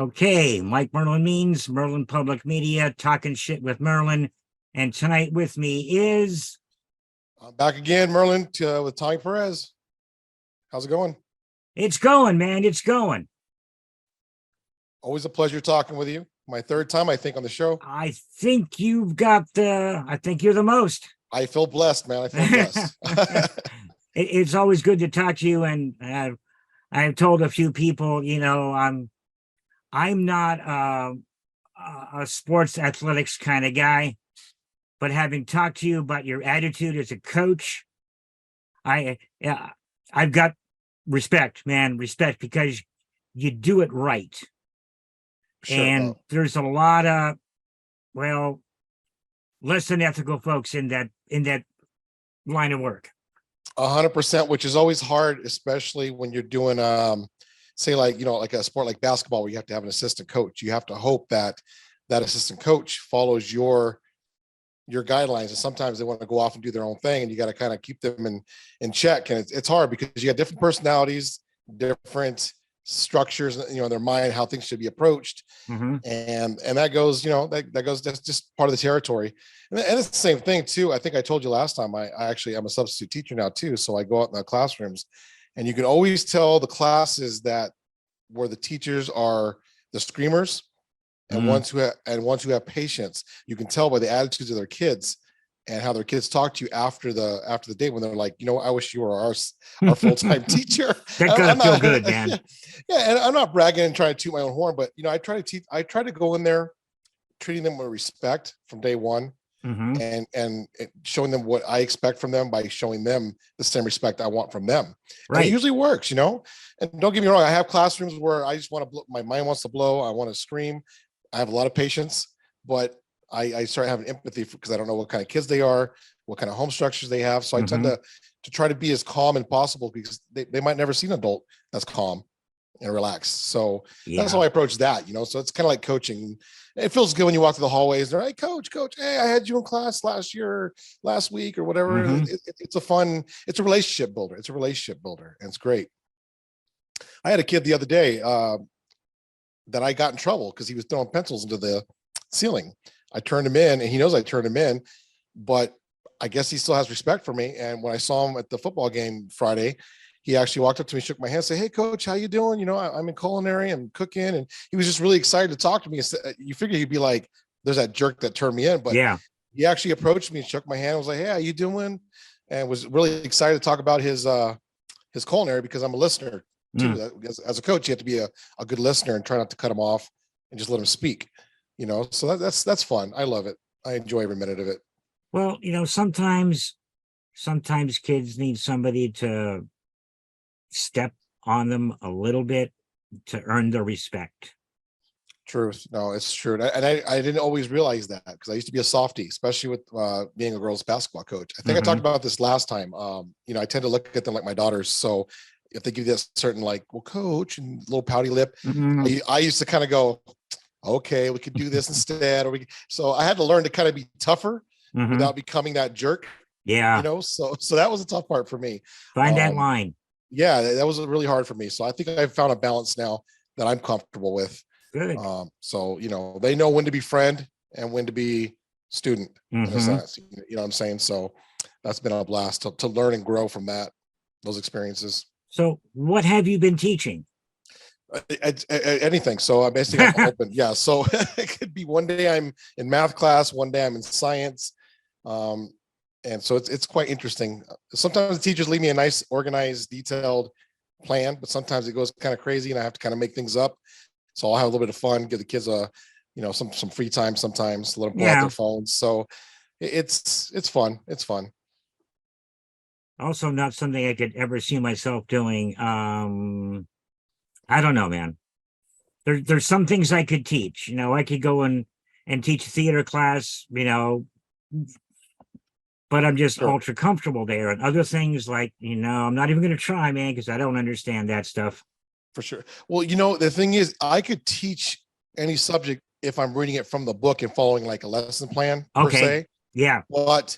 Okay, Mike Merlin means Merlin Public Media, talking shit with Merlin. And tonight with me is I'm back again, Merlin, with Tommy Perez. How's it going? it's going, man. It's going. Always a pleasure talking with you. My third time, I think, on the show. I think you've got I think you're the most. I feel blessed, man. I feel blessed. It's always good to talk to you. And I've told a few people, I'm not a sports athletics kind of guy, but having talked to you about your attitude as a coach, I've got respect, man, respect, because you do it right. Sure, and there's a lot of, less than ethical folks in that line of work. 100%, which is always hard, especially when you're doing, say, like a sport like basketball, where you have to have an assistant coach. You have to hope that assistant coach follows your guidelines, and sometimes they want to go off and do their own thing, and you got to kind of keep them in check. And it's hard because you got different personalities, different structures, in their mind, how things should be approached. Mm-hmm. And that goes, that's just part of the territory. And it's the same thing too. I think I told you last time, I'm a substitute teacher now too. So I go out in the classrooms, and you can always tell the classes where the teachers are the screamers and ones who have patience. You can tell by the attitudes of their kids and how their kids talk to you after the day, when they're like, I wish you were our full-time teacher. That gotta feel good, man. Yeah, and I'm not bragging and trying to toot my own horn, but I try to teach. I try to go in there treating them with respect from day one, and showing them what I expect from them by showing them the same respect I want from them. Right. And it usually works, And don't get me wrong, I have classrooms where I just want to blow, my mind wants to blow. I want to scream. I have a lot of patience, but I start having empathy because I don't know what kind of kids they are, what kind of home structures they have. So I tend to try to be as calm as possible, because they might never see an adult that's calm and relaxed. So that's how I approach that, So it's kind of like coaching. It feels good when you walk through the hallways. They're like, coach, hey, I had you in class last week or whatever. It's a relationship builder. It's a relationship builder, and it's great. I had a kid the other day that I got in trouble because he was throwing pencils into the ceiling. I turned him in, and he knows I turned him in, but I guess he still has respect for me. And when I saw him at the football game Friday, he actually walked up to me, shook my hand, said, "Hey, coach, how you doing? I'm in culinary, I'm cooking." And he was just really excited to talk to me. You figure he'd be like, there's that jerk that turned me in, but he actually approached me and shook my hand. I was like, "Hey, how you doing?" And was really excited to talk about his culinary, because I'm a listener too. As a coach, you have to be a good listener and try not to cut him off and just let him speak. So that's fun. I love it. I enjoy every minute of it. Well, sometimes kids need somebody to step on them a little bit to earn their respect. Truth. No, it's true. And I didn't always realize that, because I used to be a softie, especially with being a girls basketball coach. I think I talked about this last time. I tend to look at them like my daughters. So if they give you that certain, like, well, coach, and little pouty lip, I used to kind of go, okay, we could do this instead. So I had to learn to kind of be tougher without becoming that jerk. Yeah. So that was a tough part for me. Find that line. Yeah, that was really hard for me. So I think I've found a balance now that I'm comfortable with. Good. So, they know when to be friend and when to be student, in a sense, you know what I'm saying? So that's been a blast to learn and grow from those experiences. So what have you been teaching? Anything. So I'm basically open. Yeah. So it could be one day I'm in math class, one day I'm in science. And so it's quite interesting. Sometimes the teachers leave me a nice, organized, detailed plan, but sometimes it goes kind of crazy and I have to kind of make things up. So I'll have a little bit of fun, give the kids some free time sometimes, let them pull out their phones. So it's fun. It's fun. Also not something I could ever see myself doing. I don't know, man. There's some things I could teach. I could go and teach theater class, but I'm just ultra comfortable there. And other things like, I'm not even going to try, man, because I don't understand that stuff. For sure. Well, the thing is, I could teach any subject if I'm reading it from the book and following like a lesson plan per se. Yeah. But,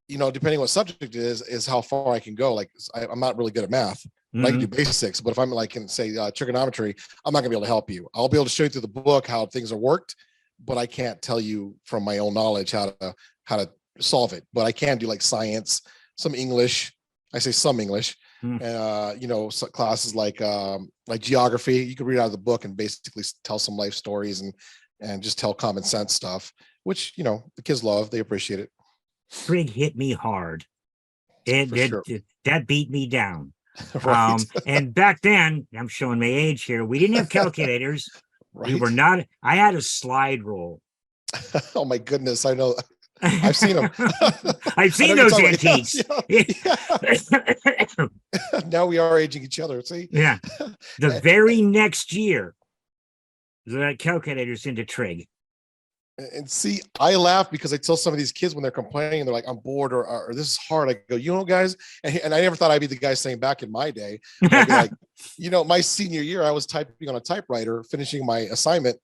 depending what subject it is how far I can go. Like I'm not really good at math. I can do basics, but if I'm like in say trigonometry, I'm not gonna be able to help you. I'll be able to show you through the book how things are worked, but I can't tell you from my own knowledge how to solve it. But I can do like science, some English. I say some English, you know, classes like geography. You can read out of the book and basically tell some life stories and just tell common sense stuff, which you know the kids love. They appreciate it. Trig hit me hard. That beat me down. Right. And back then, I'm showing my age here, we didn't have calculators. We Right. were not, I had a slide rule. Oh my goodness, I know. I've seen them. I've seen those antiques. Now we are aging each other. See? Yeah. The very next year, the calculators into trig. And see, I laugh because I tell some of these kids when they're complaining, they're like, I'm bored or this is hard. I go, you know, guys, and I never thought I'd be the guy saying back in my day, I'd be like, you know, my senior year, I was typing on a typewriter, finishing my assignment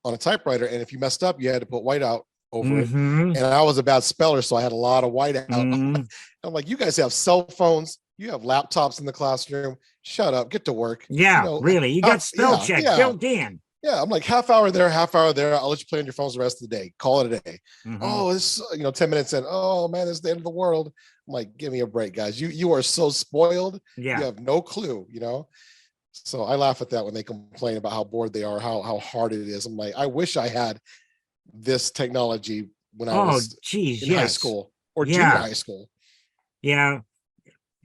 on a typewriter. And if you messed up, you had to put whiteout over it. And I was a bad speller, so I had a lot of whiteout. I'm like, you guys have cell phones, you have laptops in the classroom. Shut up, get to work. Yeah, you know, really. You got spell check built in. Yeah, I'm like half hour there, half hour there. I'll let you play on your phones the rest of the day. Call it a day. Oh, this, you know, 10 minutes in. Oh man, this is the end of the world. I'm like, give me a break, guys. You are so spoiled. Yeah. You have no clue, you know. So I laugh at that when they complain about how bored they are, how hard it is. I'm like, I wish I had this technology when I was in high school or junior high school. Yeah.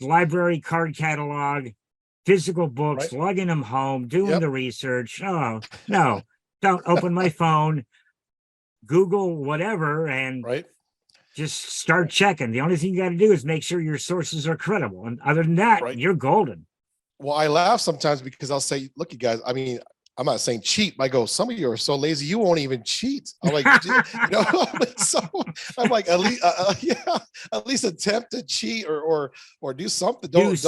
Library card catalog, physical books, lugging them home, doing the research. Oh, no, don't open my phone, Google whatever, and just start checking. The only thing you got to do is make sure your sources are credible. And other than that, you're golden. Well, I laugh sometimes because I'll say, look, you guys, I mean, I'm not saying cheat. I go, some of you are so lazy, you won't even cheat. I'm like, you know, so I'm like, at least, at least attempt to cheat or do something. Don't just,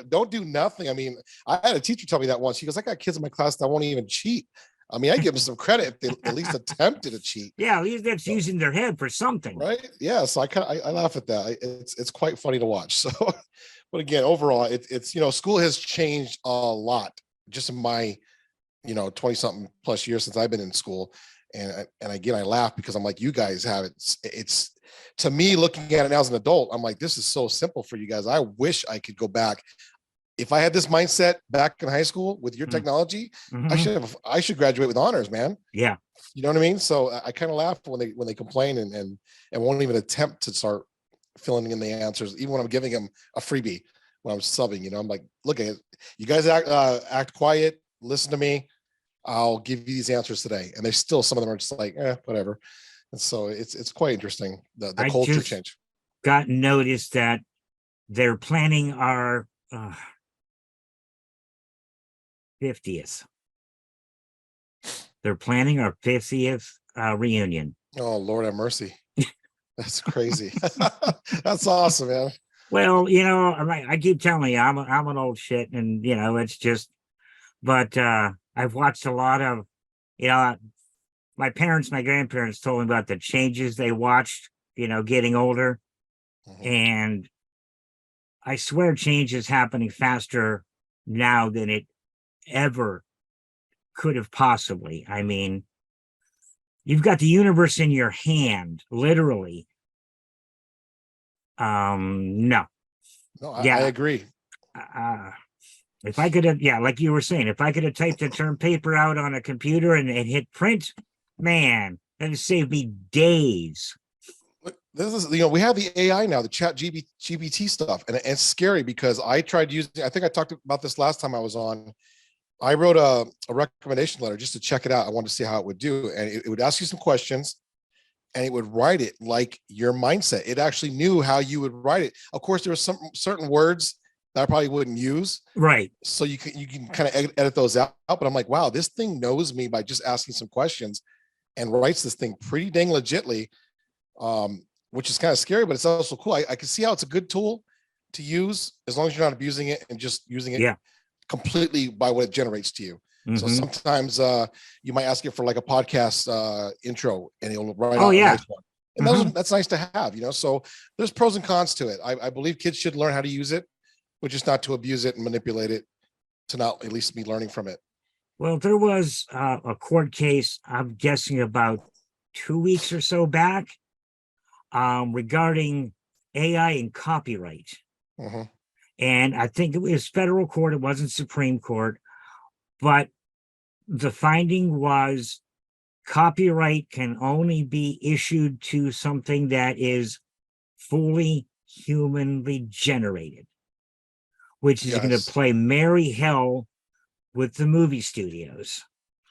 don't do nothing. I mean, I had a teacher tell me that once. He goes, I got kids in my class that won't even cheat. I mean, I give them some credit if they at least attempted to cheat. Yeah, at least that's using their head for something. Right. Yeah. So I laugh at that. It's quite funny to watch. So, but again, overall, it's, you know, school has changed a lot just in my, you know, 20 something plus years since I've been in school. And again, I laugh because I'm like, you guys have it's to me, looking at it now as an adult, I'm like, this is so simple for you guys. I wish I could go back. If I had this mindset back in high school with your technology, I should graduate with honors, man. Yeah. You know what I mean? So I kind of laugh when they complain and won't even attempt to start filling in the answers, even when I'm giving them a freebie when I'm subbing. You know, I'm like, look at it. You guys act quiet. Listen to me. I'll give you these answers today. And there's still some of them are just like, whatever. And so it's quite interesting. The culture change. Got notice that they're planning our 50th. They're planning our 50th reunion. Oh, Lord have mercy. That's crazy. That's awesome, man. Well, you know, I keep telling you, I'm an old shit, and you know, it's just. But I've watched a lot of, you know, my grandparents told me about the changes they watched, you know, getting older. And I swear change is happening faster now than it ever could have possibly. I mean, you've got the universe in your hand, literally. No, I agree. If I could have, like you were saying, if I could have typed the term paper out on a computer and hit print, man, that would save me days. This is, you know, we have the AI now, the chat GPT stuff, and it's scary because I tried using, I think I talked about this last time I was on. I wrote a recommendation letter just to check it out. I wanted to see how it would do. And it would ask you some questions and it would write it like your mindset. It actually knew how you would write it. Of course, there were some certain words that I probably wouldn't use. Right. So you can kind of edit those out. But I'm like, wow, this thing knows me by just asking some questions and writes this thing pretty dang legitly, which is kind of scary, but it's also cool. I can see how it's a good tool to use as long as you're not abusing it and just using it completely by what it generates to you. So sometimes you might ask it for like a podcast intro and it'll write out a nice one. And that's nice to have, you know. So there's pros and cons to it. I believe kids should learn how to use it. but just not to abuse it and manipulate it, to not at least be learning from it. Well, there was a court case, I'm guessing about 2 weeks or so back, regarding AI and copyright. Mhm. And I think it was federal court, it wasn't Supreme Court, but the finding was copyright can only be issued to something that is fully humanly generated, which is going to Yes, play merry hell with the movie studios.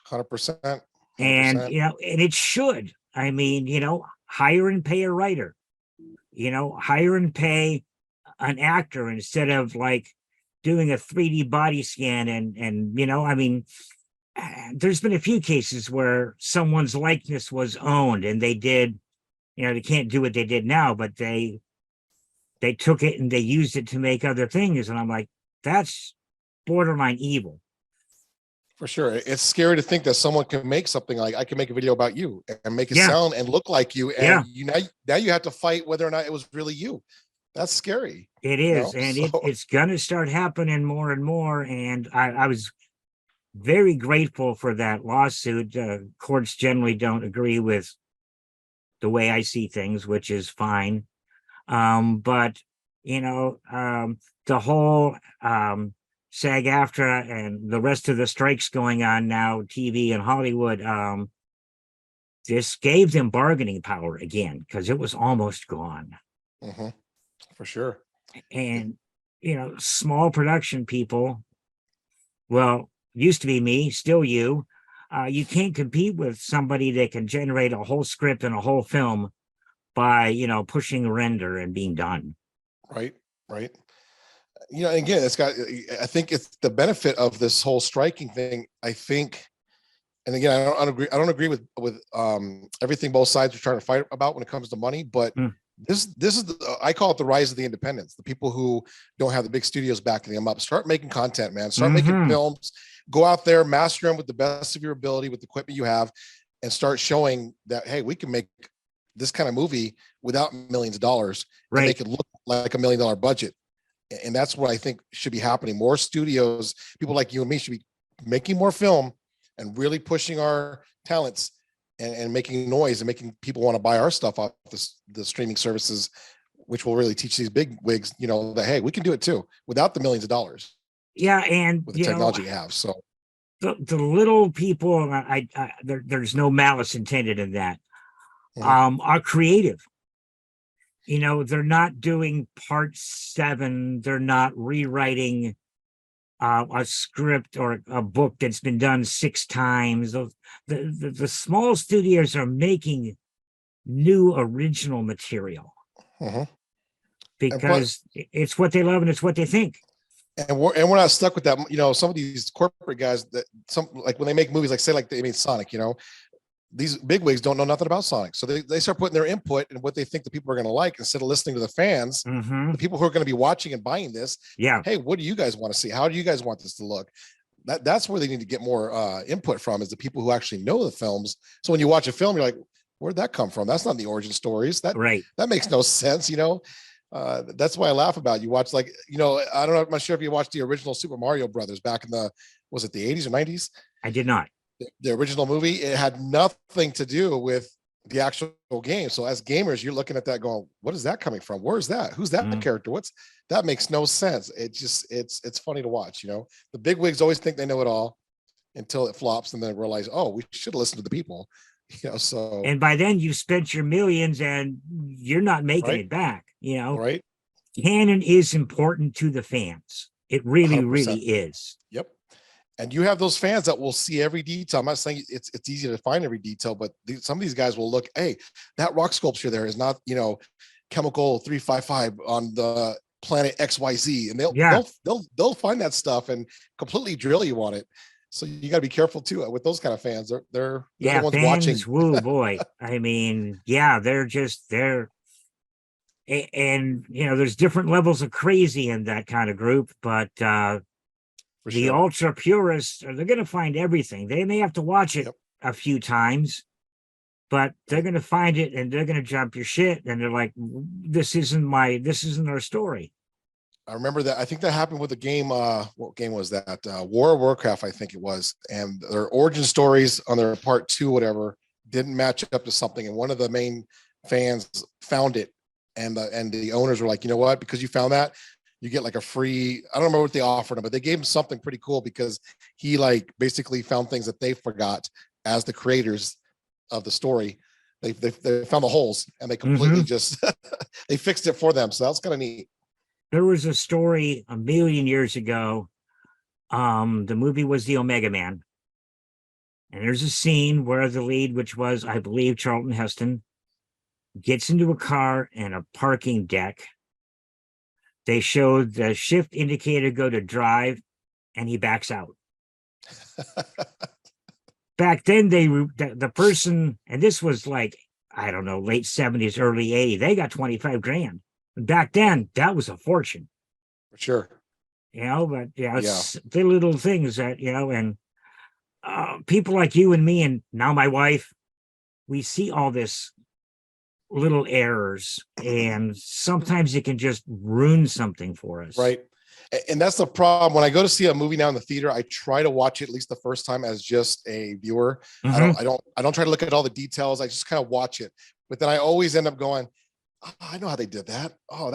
100%. And, and it should. I mean, hire and pay a writer, hire and pay an actor instead of like doing a 3D body scan. And I mean, there's been a few cases where someone's likeness was owned and they did, they can't do what they did now, but they took it and they used it to make other things. And I'm like, that's borderline evil. For sure. It's scary to think that someone can make something like, I can make a video about you and make it sound and look like you. And now you have to fight whether or not it was really you. That's scary. It is. And it's going to start happening more and more. And I was very grateful for that lawsuit. Courts generally don't agree with the way I see things, which is fine. But, the whole SAG-AFTRA and the rest of the strikes going on now, TV and Hollywood, this gave them bargaining power again, because it was almost gone. Mm-hmm. For sure. And, small production people, well, used to be me, still you, you can't compete with somebody that can generate a whole script and a whole film by, pushing render and being done. Right. Again, I think it's the benefit of this whole striking thing. I think, and again, I don't agree with everything both sides are trying to fight about when it comes to money, but this is I call it the rise of the independents, the people who don't have the big studios backing them up. Start making content, man. Start making films. Go out there, master them with the best of your ability, with the equipment you have, and start showing that, hey, we can make this kind of movie without millions of dollars and make it look like $1 million budget. And that's what I think should be happening. More studios, people like you and me, should be making more film and really pushing our talents and making noise and making people want to buy our stuff off the streaming services, which will really teach these big wigs, that, hey, we can do it too without the millions of dollars. Yeah. And with the technology you have. So the little people, there's no malice intended in that, are creative. They're not doing part 7. They're not rewriting a script or a book that's been done 6 times. The small studios are making new original material because it's what they love and it's what they think. And we're not stuck with that. Some of these corporate guys that like when they make movies, like say like they made Sonic, these bigwigs don't know nothing about Sonic. So they start putting their input and what they think the people are going to like instead of listening to the fans, the people who are going to be watching and buying this. Yeah. Hey, what do you guys want to see? How do you guys want this to look? That's where they need to get more input from, is the people who actually know the films. So when you watch a film, you're like, where'd that come from? That's not the origin stories. That makes no sense. That's why I laugh about, you watch like, I don't know, I'm not sure if you watched the original Super Mario Brothers back in was it the 80s or 90s? I did not. The original movie, it had nothing to do with the actual game. So as gamers, you're looking at that going, what is that coming from? Where's that? Who's that character? That makes no sense. It's funny to watch. The big wigs always think they know it all until it flops and then realize, oh, we should listen to the people. So, and by then you spent your millions and you're not making it back. Right. Canon is important to the fans. It really 100%. Really is. Yep. And you have those fans that will see every detail. I'm not saying it's easy to find every detail, but some of these guys will look, hey, that rock sculpture there is not, chemical 355 on the planet XYZ. And they'll find that stuff and completely drill you on it. So you got to be careful too with those kind of fans. They're the ones fans, watching. Woo boy. I mean, they're and there's different levels of crazy in that kind of group, but the ultra purists, they're going to find everything. They may have to watch it a few times, but they're going to find it and they're going to jump your shit. And they're like, this isn't our story. I remember that. I think that happened with the game. What game was that? War of Warcraft, I think it was. And their origin stories on their part 2, whatever, didn't match up to something. And one of the main fans found it, and the owners were like, you know what? Because you found that, you get like a free. I don't remember what they offered him, but they gave him something pretty cool because he like basically found things that they forgot as the creators of the story. They found the holes and they completely just they fixed it for them. So that's kind of neat. There was a story a million years ago. The movie was The Omega Man. And there's a scene where the lead, which was, I believe, Charlton Heston, gets into a car and a parking deck. They showed the shift indicator go to drive, and he backs out. Back then, the person, and this was like, I don't know, late 70s, early 80s, they got 25 grand. Back then, that was a fortune. For sure. But it's the little things that, and people like you and me, and now my wife, we see all this little errors, and sometimes it can just ruin something for us. Right. And that's the problem. When I go to see a movie now in the theater, I try to watch it at least the first time as just a viewer. I don't try to look at all the details. I just kind of watch it. But then I always end up going, oh, I know how they did that. Oh,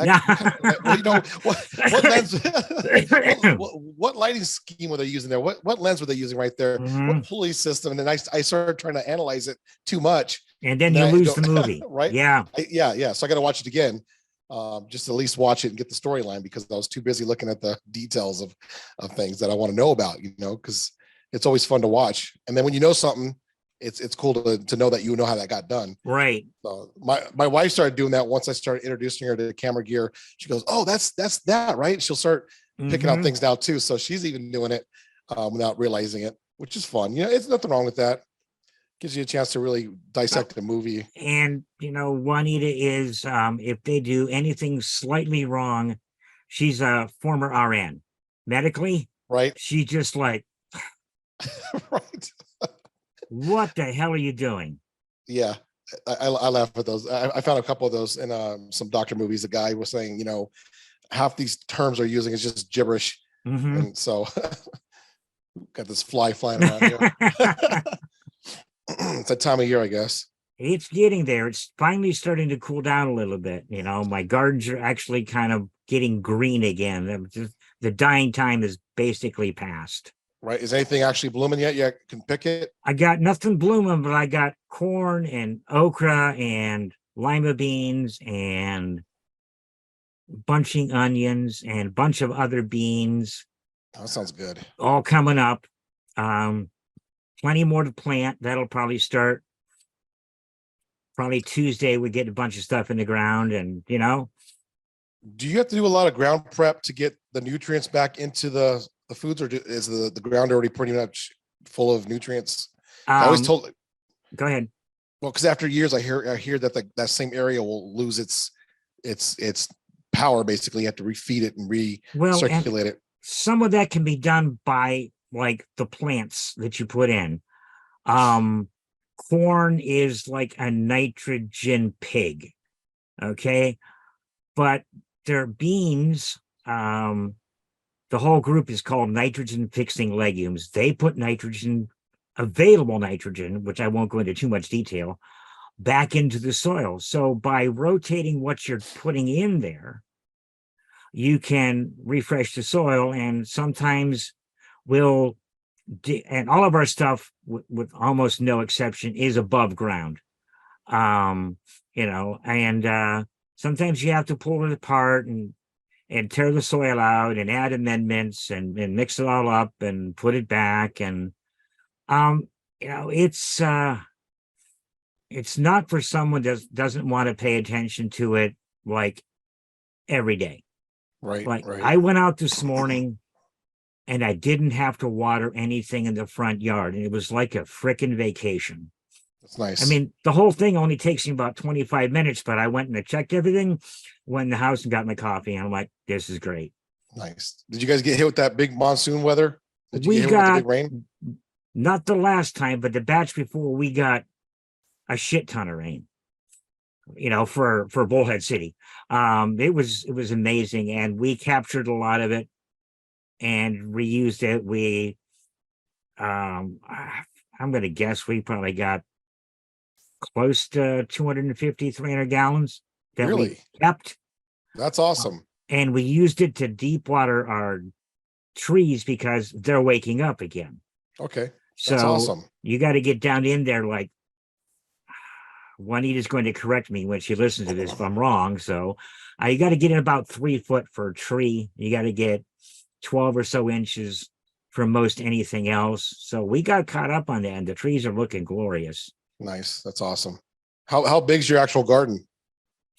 what lighting scheme were they using there? What lens were they using right there? What pulley system? And then I started trying to analyze it too much. And then you lose the movie. Right? Yeah. So I got to watch it again. Just at least watch it and get the storyline because I was too busy looking at the details of things that I want to know about, because it's always fun to watch. And then when you know something, it's cool to know that you know how that got done. Right. So my wife started doing that once I started introducing her to camera gear. She goes, oh, that's that, right? She'll start picking out things now too. So she's even doing it without realizing it, which is fun. It's nothing wrong with that. Gives you a chance to really dissect the movie. And Juanita is if they do anything slightly wrong, she's a former RN. Medically, right? She just like right. What the hell are you doing? Yeah, I laugh at those. I found a couple of those in some doctor movies. A guy was saying, half these terms are using is just gibberish, and so got this fly flying around here. It's that time of year, I guess. It's getting there. It's finally starting to cool down a little bit. My gardens are actually kind of getting green again. The dying time is basically past. Right. Is anything actually blooming yet? You can pick it? I got nothing blooming, but I got corn and okra and lima beans and bunching onions and a bunch of other beans. Oh, that sounds good. All coming up. Plenty more to plant. That'll probably start Tuesday. We get a bunch of stuff in the ground, and Do you have to do a lot of ground prep to get the nutrients back into the foods, or is the ground already pretty much full of nutrients? I always told. Go ahead. Well, because after years, I hear that that same area will lose its power. Basically, you have to refeed it and recirculate it. Some of that can be done by like the plants that you put in. Corn is like a nitrogen pig. Okay. But their beans, the whole group is called nitrogen fixing legumes. They put available nitrogen, which I won't go into too much detail, back into the soil. So by rotating what you're putting in there, you can refresh the soil, and sometimes and all of our stuff with almost no exception is above ground. And sometimes you have to pull it apart and tear the soil out and add amendments and mix it all up and put it back. And, it's not for someone that doesn't want to pay attention to it like every day. Right. Like right. I went out this morning and I didn't have to water anything in the front yard. And it was like a frickin' vacation. That's nice. I mean, the whole thing only takes me about 25 minutes, but I went and I checked everything, went in the house and got my coffee. And I'm like, this is great. Nice. Did you guys get hit with that big monsoon weather? Did you get hit with the big rain? Not the last time, but the batch before, we got a shit ton of rain. for Bullhead City. It was amazing, and we captured a lot of it and reused it. I'm going to guess we probably got close to 250, 300 gallons that Really? we kept. That's awesome. And we used it to deep water our trees because they're waking up again. Okay. So that's awesome. You got to get down in there. Like, Juanita's going to correct me when she listens to this if I'm wrong. So you got to get in about 3 foot for a tree. You got to get 12 or so inches for most anything else. So we got caught up on that, and the trees are looking glorious. Nice. That's awesome. How big's your actual garden?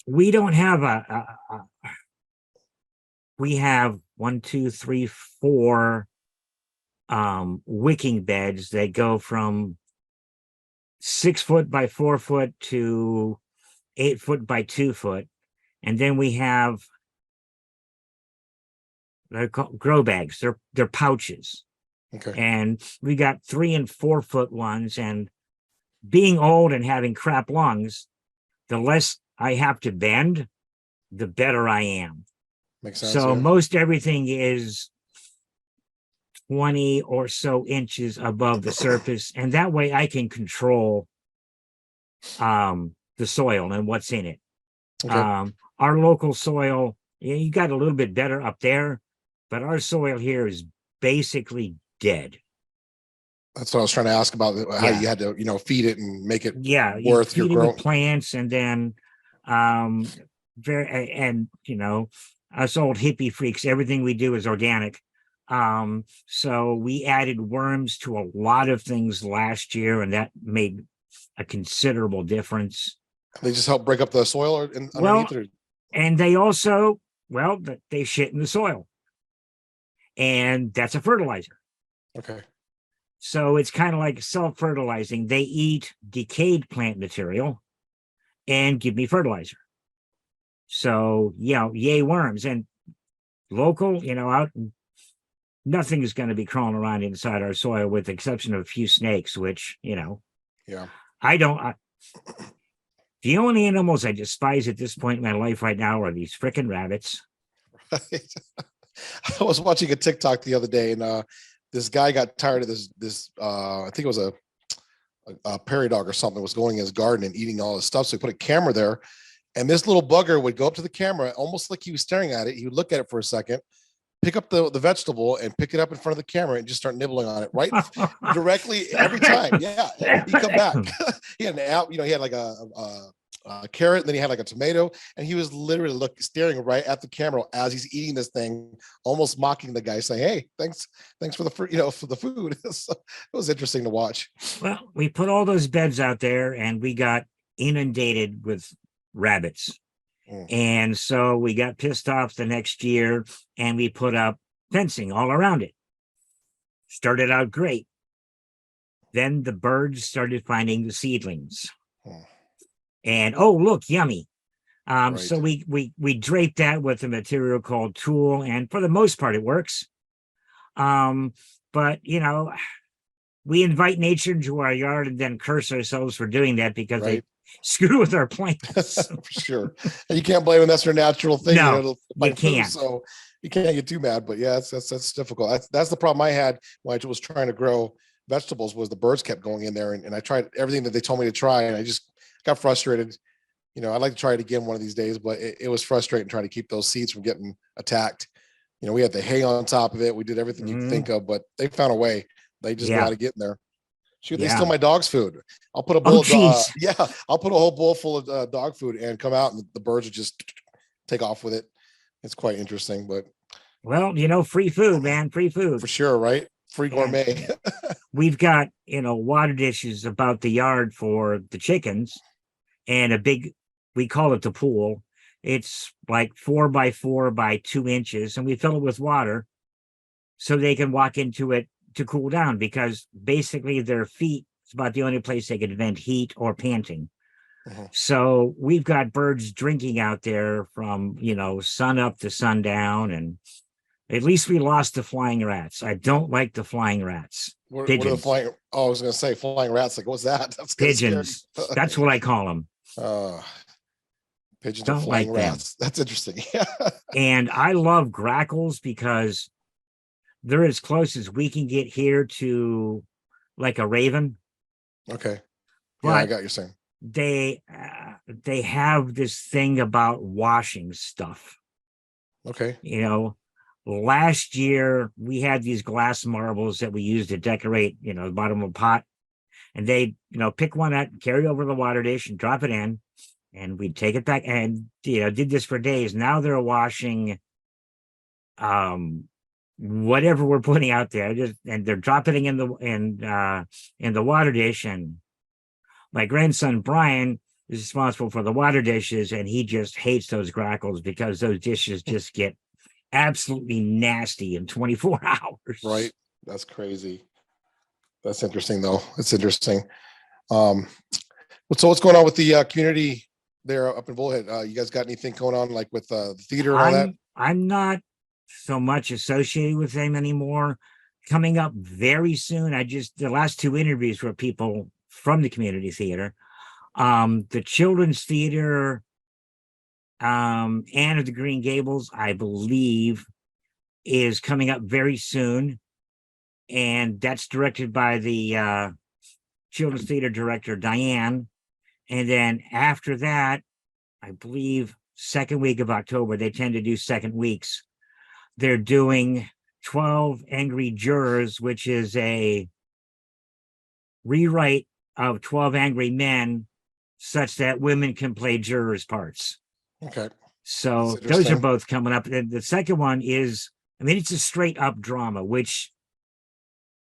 We don't have we have 1, 2, 3, 4 wicking beds that go from 6 foot by 4 foot to 8 foot by 2 foot. And then we have, they're called grow bags. They're pouches. Okay. And we got 3 and 4 foot ones. And being old and having crap lungs, the less I have to bend, the better I am. Makes sense. So yeah. most everything is 20 or so inches above the surface, and that way I can control the soil and what's in it. Okay. Our local soil, you got a little bit better up there, but our soil here is basically dead. That's what I was trying to ask about, how you had to, feed it and make it worth your growth. Plants, and then us old hippie freaks, everything we do is organic. So we added worms to a lot of things last year, and that made a considerable difference. They just help break up the soil underneath it. And they also, they shit in the soil, and that's a fertilizer. Okay. So it's kind of like self-fertilizing. They eat decayed plant material and give me fertilizer. So, yay worms. And local, out, nothing is going to be crawling around inside our soil with the exception of a few snakes, which, I don't. The only animals I despise at this point in my life right now are these frickin' rabbits. Right. I was watching a TikTok the other day, and this guy got tired of this I think it was a prairie dog or something, was going in his garden and eating all his stuff. So he put a camera there, and this little bugger would go up to the camera, almost like he was staring at it. He would look at it for a second, pick up the vegetable and pick it up in front of the camera and just start nibbling on it right directly every time. Yeah. He'd come back. He had an apple, he had like a carrot, and then he had like a tomato, and he was literally staring right at the camera as he's eating this thing, almost mocking the guy, saying, "Hey, thanks for the for the food." So it was interesting to watch. Well, we put all those beds out there, and we got inundated with rabbits. And so we got pissed off the next year, and we put up fencing all around it. Started out great. Then the birds started finding the seedlings. And look, yummy. Right. So we draped that with a material called tulle, and for the most part it works. But we invite nature into our yard and then curse ourselves for doing that because they screw with our plants. For sure. And you can't blame them. That's their natural thing. No, you can't. So you can't get too mad, but yeah, that's difficult. That's the problem I had when I was trying to grow vegetables, was the birds kept going in there, and I tried everything that they told me to try, and I just got frustrated. I'd like to try it again one of these days, but it was frustrating trying to keep those seeds from getting attacked. We had the hay on top of it. We did everything you can think of, but they found a way. They just know how to get in there. Shoot, they steal my dog's food. I'll put a bowl I'll put a whole bowl full of dog food and come out, and the birds would just take off with it. It's quite interesting, but free food, man, free food for sure, right? Free gourmet. We've got water dishes about the yard for the chickens, and a big, we call it the pool. It's like 4 by 4 by 2 inches, and we fill it with water so they can walk into it to cool down, because basically their feet is about the only place they can vent heat or panting. So we've got birds drinking out there from sun up to sundown, and at least we lost the flying rats. I don't like the flying rats. What are the flying? Oh, I was going to say flying rats. Like, what's that? That's pigeons. That's what I call them. Pigeons are Don't flying like them. rats. That's interesting. Yeah. And I love grackles because they're as close as we can get here to like a raven. Okay. Yeah, I But got you saying. they have this thing about washing stuff. Okay. You know, last year we had these glass marbles that we used to decorate, the bottom of a pot, and they, pick one up, carry it over the water dish, and drop it in, and we'd take it back, and did this for days. Now they're washing, whatever we're putting out there, and they're dropping it in the water dish, and my grandson Brian is responsible for the water dishes, and he just hates those grackles because those dishes just get absolutely nasty in 24 hours. Right. That's crazy. That's interesting, though. It's interesting. So what's going on with the community there up in Bullhead? You guys got anything going on like with the theater and all that? I'm not so much associated with them anymore. Coming up very soon, the last two interviews were people from the community theater. The children's theater, Anne of the Green Gables, I believe, is coming up very soon, and that's directed by the children's theater director Diane. And then after that, I believe second week of October, they tend to do second weeks. They're doing 12 Angry Jurors, which is a rewrite of 12 Angry Men, such that women can play jurors' parts. Okay. So those are both coming up. And the second one is, it's a straight up drama, which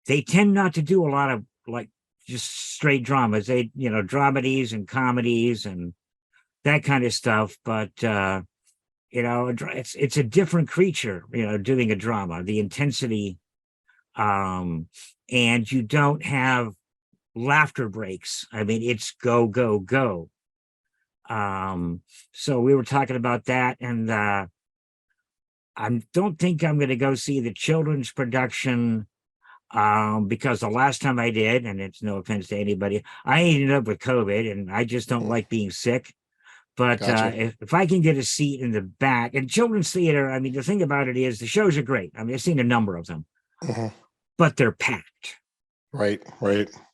they tend not to do a lot of, like, just straight dramas. They, dramedies and comedies and that kind of stuff. But, it's a different creature, doing a drama, the intensity. And you don't have laughter breaks. It's go, go, go. So we were talking about that, and I don't think I'm going to go see the children's production, because the last time I did, and it's no offense to anybody, I ended up with COVID, and I just don't like being sick. But Gotcha. if I can get a seat in the back, and children's theater, the thing about it is the shows are great. I've seen a number of them, but they're packed. Right.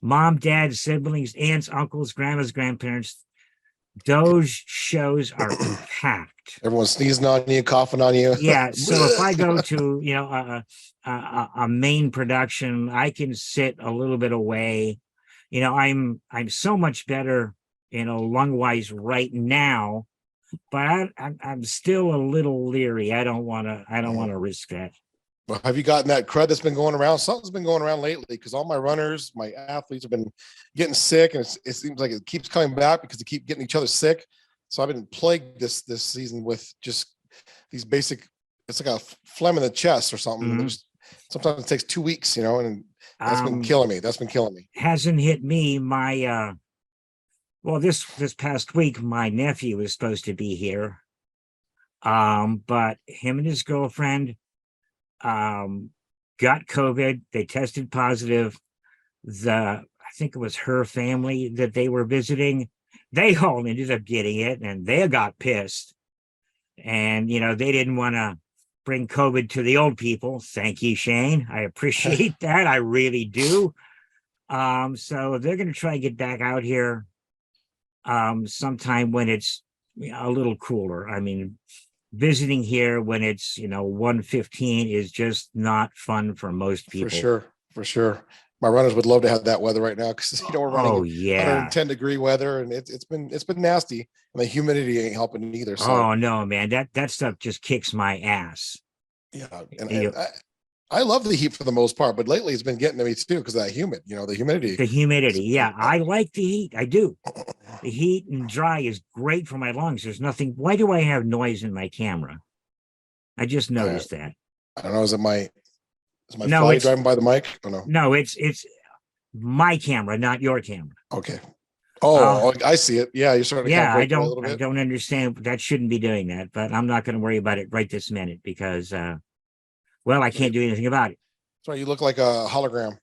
Mom, dad, siblings, aunts, uncles, grandmas, grandparents. Those shows are packed. Everyone's sneezing on you, coughing on you. Yeah. So if I go to, a main production, I can sit a little bit away. I'm so much better, lung wise right now, but I'm still a little leery. I don't want to risk that. Well, have you gotten that crud that's been going around? Something's been going around lately because all my runners, my athletes have been getting sick, and it seems like it keeps coming back because they keep getting each other sick. So I've been plagued this season with just these basic. It's like a phlegm in the chest or something. Mm-hmm. Sometimes it takes 2 weeks, and that's been killing me. That's been killing me. Hasn't hit me. My this past week, my nephew was supposed to be here, but him and his girlfriend got COVID. They tested positive. I think it was her family that they were visiting. They all ended up getting it, and they got pissed. And, they didn't want to bring COVID to the old people. Thank you, Shane. I appreciate that. I really do. So they're going to try to get back out here sometime when it's a little cooler. Visiting here when it's 115 is just not fun for most people. For sure. My runners would love to have that weather right now because we're running 110 degree weather, and it's been nasty, and the humidity ain't helping either. So. Oh no, man, that stuff just kicks my ass. Yeah, and I love the heat for the most part, but lately it's been getting to me too because of that humid, the humidity. The humidity, yeah. I like the heat. I do. The heat and dry is great for my lungs. There's nothing. Why do I have noise in my camera? I just noticed that. I don't know. Is my fly driving by the mic? Or no? No, it's my camera, not your camera. Okay. Oh, I see it. Yeah, you're starting to. Yeah, I don't understand. That shouldn't be doing that, but I'm not going to worry about it right this minute because, I can't do anything about it. Sorry, you look like a hologram.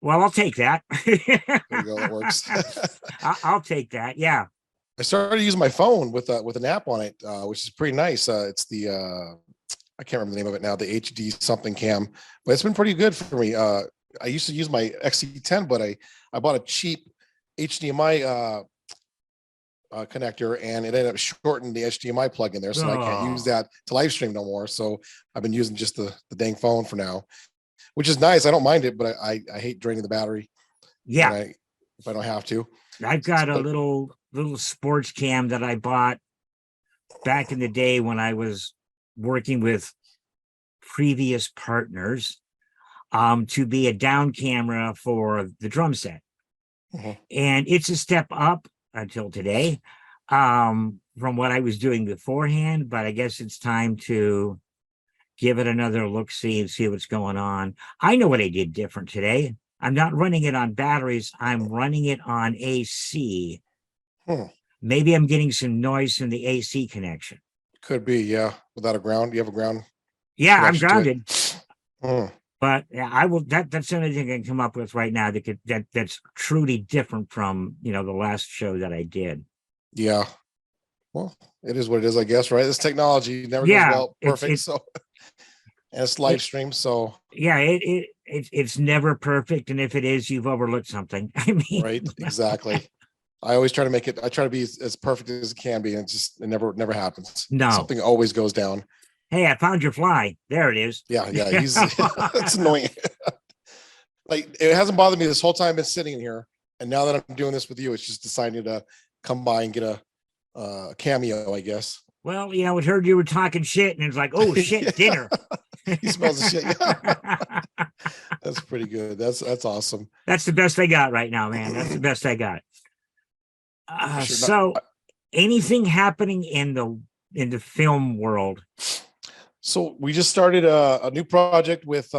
Well, I'll take that. There you go. That works. I'll take that. Yeah. I started using my phone with an app on it, which is pretty nice. It's the I can't remember the name of it now, the HD something cam, but it's been pretty good for me. I used to use my XC10, but I bought a cheap HDMI connector, and it ended up shortening the HDMI plug in there, so I can't use that to live stream no more. So I've been using just the dang phone for now, which is nice. I don't mind it, but I hate draining the battery. Yeah, if I don't have to. I've got a little sports cam that I bought back in the day when I was working with previous partners, to be a down camera for the drum set. And it's a step up until today, from what I was doing beforehand, but I guess it's time to give it another look, see what's going on. I know what I did different today. I'm not running it on batteries. I'm running it on AC. Maybe I'm getting some noise from the AC connection. Could be, yeah. Without a ground, you have a ground? Yeah, I'm grounded. But I will. That's the only thing I can come up with right now that's truly different from the last show that I did. Yeah. Well, it is what it is, I guess. Right? This technology never goes well perfect. So, and it's live stream. So yeah, it's never perfect, and if it is, you've overlooked something. I mean, right? Exactly. I always try to make it. I try to be as perfect as it can be, and it never happens. No, something always goes down. Hey, I found your fly. There it is. Yeah. He's it's annoying. Like, it hasn't bothered me this whole time I've been sitting in here, and now that I'm doing this with you, it's just decided to come by and get a cameo, I guess. Well, it heard you were talking shit, and it's like, oh shit, dinner. He smells the shit. Yeah. That's pretty good. That's awesome. That's the best I got right now, man. That's the best I got. Sure. So, anything happening in the film world? So we just started a new project with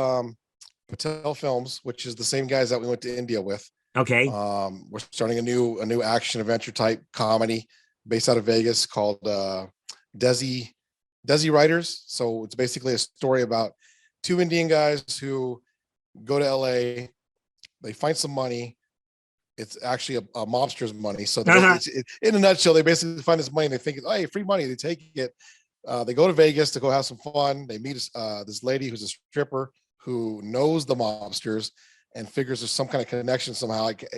Patel Films, which is the same guys that we went to India with. Okay. We're starting a new action adventure type comedy based out of Vegas called Desi Writers. So it's basically a story about two Indian guys who go to LA. They find some money. It's actually a mobster's money. So in a nutshell, they basically find this money and they think, oh, hey, free money. They take it. They go to Vegas to go have some fun. They meet this lady who's a stripper who knows the mobsters and figures there's some kind of connection somehow. Like,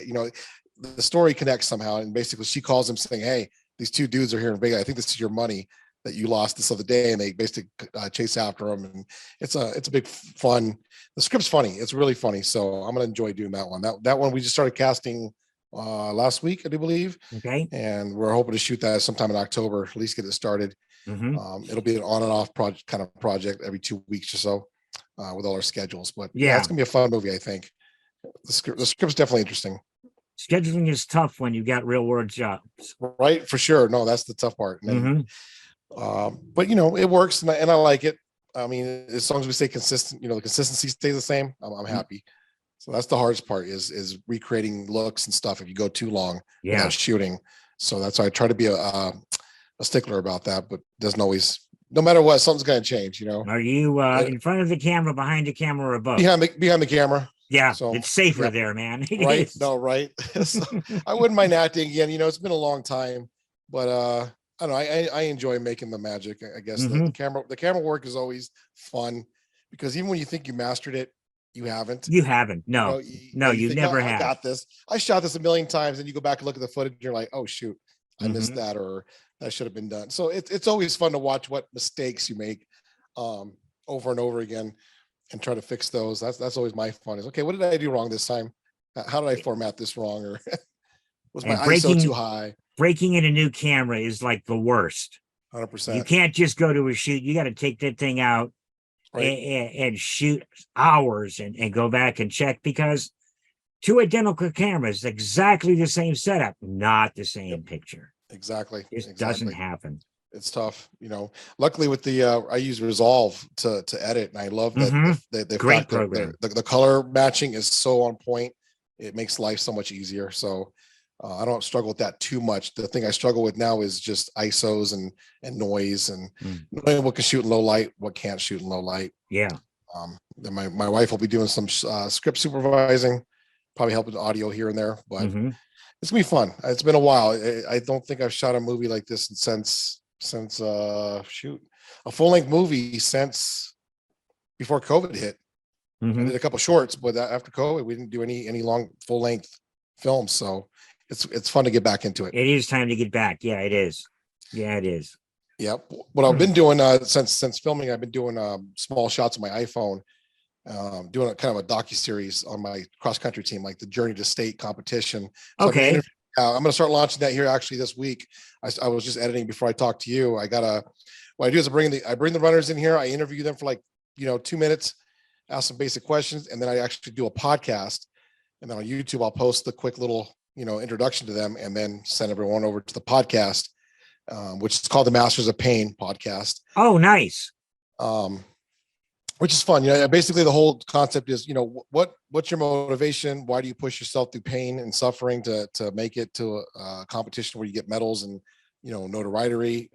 the story connects somehow. And basically she calls him saying, hey, these two dudes are here in Vegas. I think this is your money that you lost this other day. And they basically chase after them. And it's a big fun. The script's funny. It's really funny. So I'm going to enjoy doing that one. That one we just started casting last week, I do believe. Okay. And we're hoping to shoot that sometime in October, at least get it started. It'll be an on and off project every 2 weeks or so, with all our schedules. But yeah, it's gonna be a fun movie. I think the script's definitely interesting. Scheduling is tough when you got real world jobs, right? For sure. No, that's the tough part. And then, but it works, and I like it. I mean, as long as we stay consistent, the consistency stays the same. I'm happy. So that's the hardest part is recreating looks and stuff if you go too long without shooting. So that's why I try to be a stickler about that, but doesn't always, no matter what, something's going to change, Are you in front of the camera, behind the camera, or above? Behind the camera. Yeah, so it's safer there, man. Right? No, right. So, I wouldn't mind acting again. It's been a long time, but I don't know. I enjoy making the magic. I guess the camera work is always fun, because even when you think you mastered it, you haven't. You haven't. No, you think, never have. I got this. I shot this a million times, and you go back and look at the footage, and you're like, oh shoot, I missed that, or that should have been done. So it's always fun to watch what mistakes you make over and over again and try to fix those. That's always my fun is, okay, what did I do wrong this time? How did I format this wrong? Or was my ISO too high? Breaking in a new camera is like the worst. 100%. You can't just go to a shoot. You got to take that thing out and shoot hours and go back and check, because two identical cameras, exactly the same setup, not the same picture. Exactly. It doesn't happen. It's tough, luckily with the I use Resolve to edit, and I love that the great program. The color matching is so on point. It makes life so much easier. So I don't struggle with that too much. The thing I struggle with now is just ISOs and noise, and knowing what can shoot in low light, what can't shoot in low light. Yeah. Then my wife will be doing some script supervising, probably help with audio here and there, but It's gonna be fun. It's been a while. I don't think I've shot a movie like this since shoot, a full length movie since before COVID hit. I did a couple shorts, but after COVID, we didn't do any long full length films. So it's fun to get back into it. It is time to get back. Yeah, it is. Yeah, it is. Yep. What I've been doing since filming, I've been doing small shots on my iPhone, doing a kind of a docu-series on my cross country team, like the Journey to State competition. So Okay. I'm going to start launching that here actually this week. I was just editing before I talked to you. What I do is I bring the runners in here. I interview them for 2 minutes, ask some basic questions, and then I actually do a podcast. And then on YouTube, I'll post the quick little, introduction to them, and then send everyone over to the podcast, which is called the Masters of Pain podcast. Oh, nice. Which is fun. Basically the whole concept is, what's your motivation? Why do you push yourself through pain and suffering to make it to a competition where you get medals and, notoriety?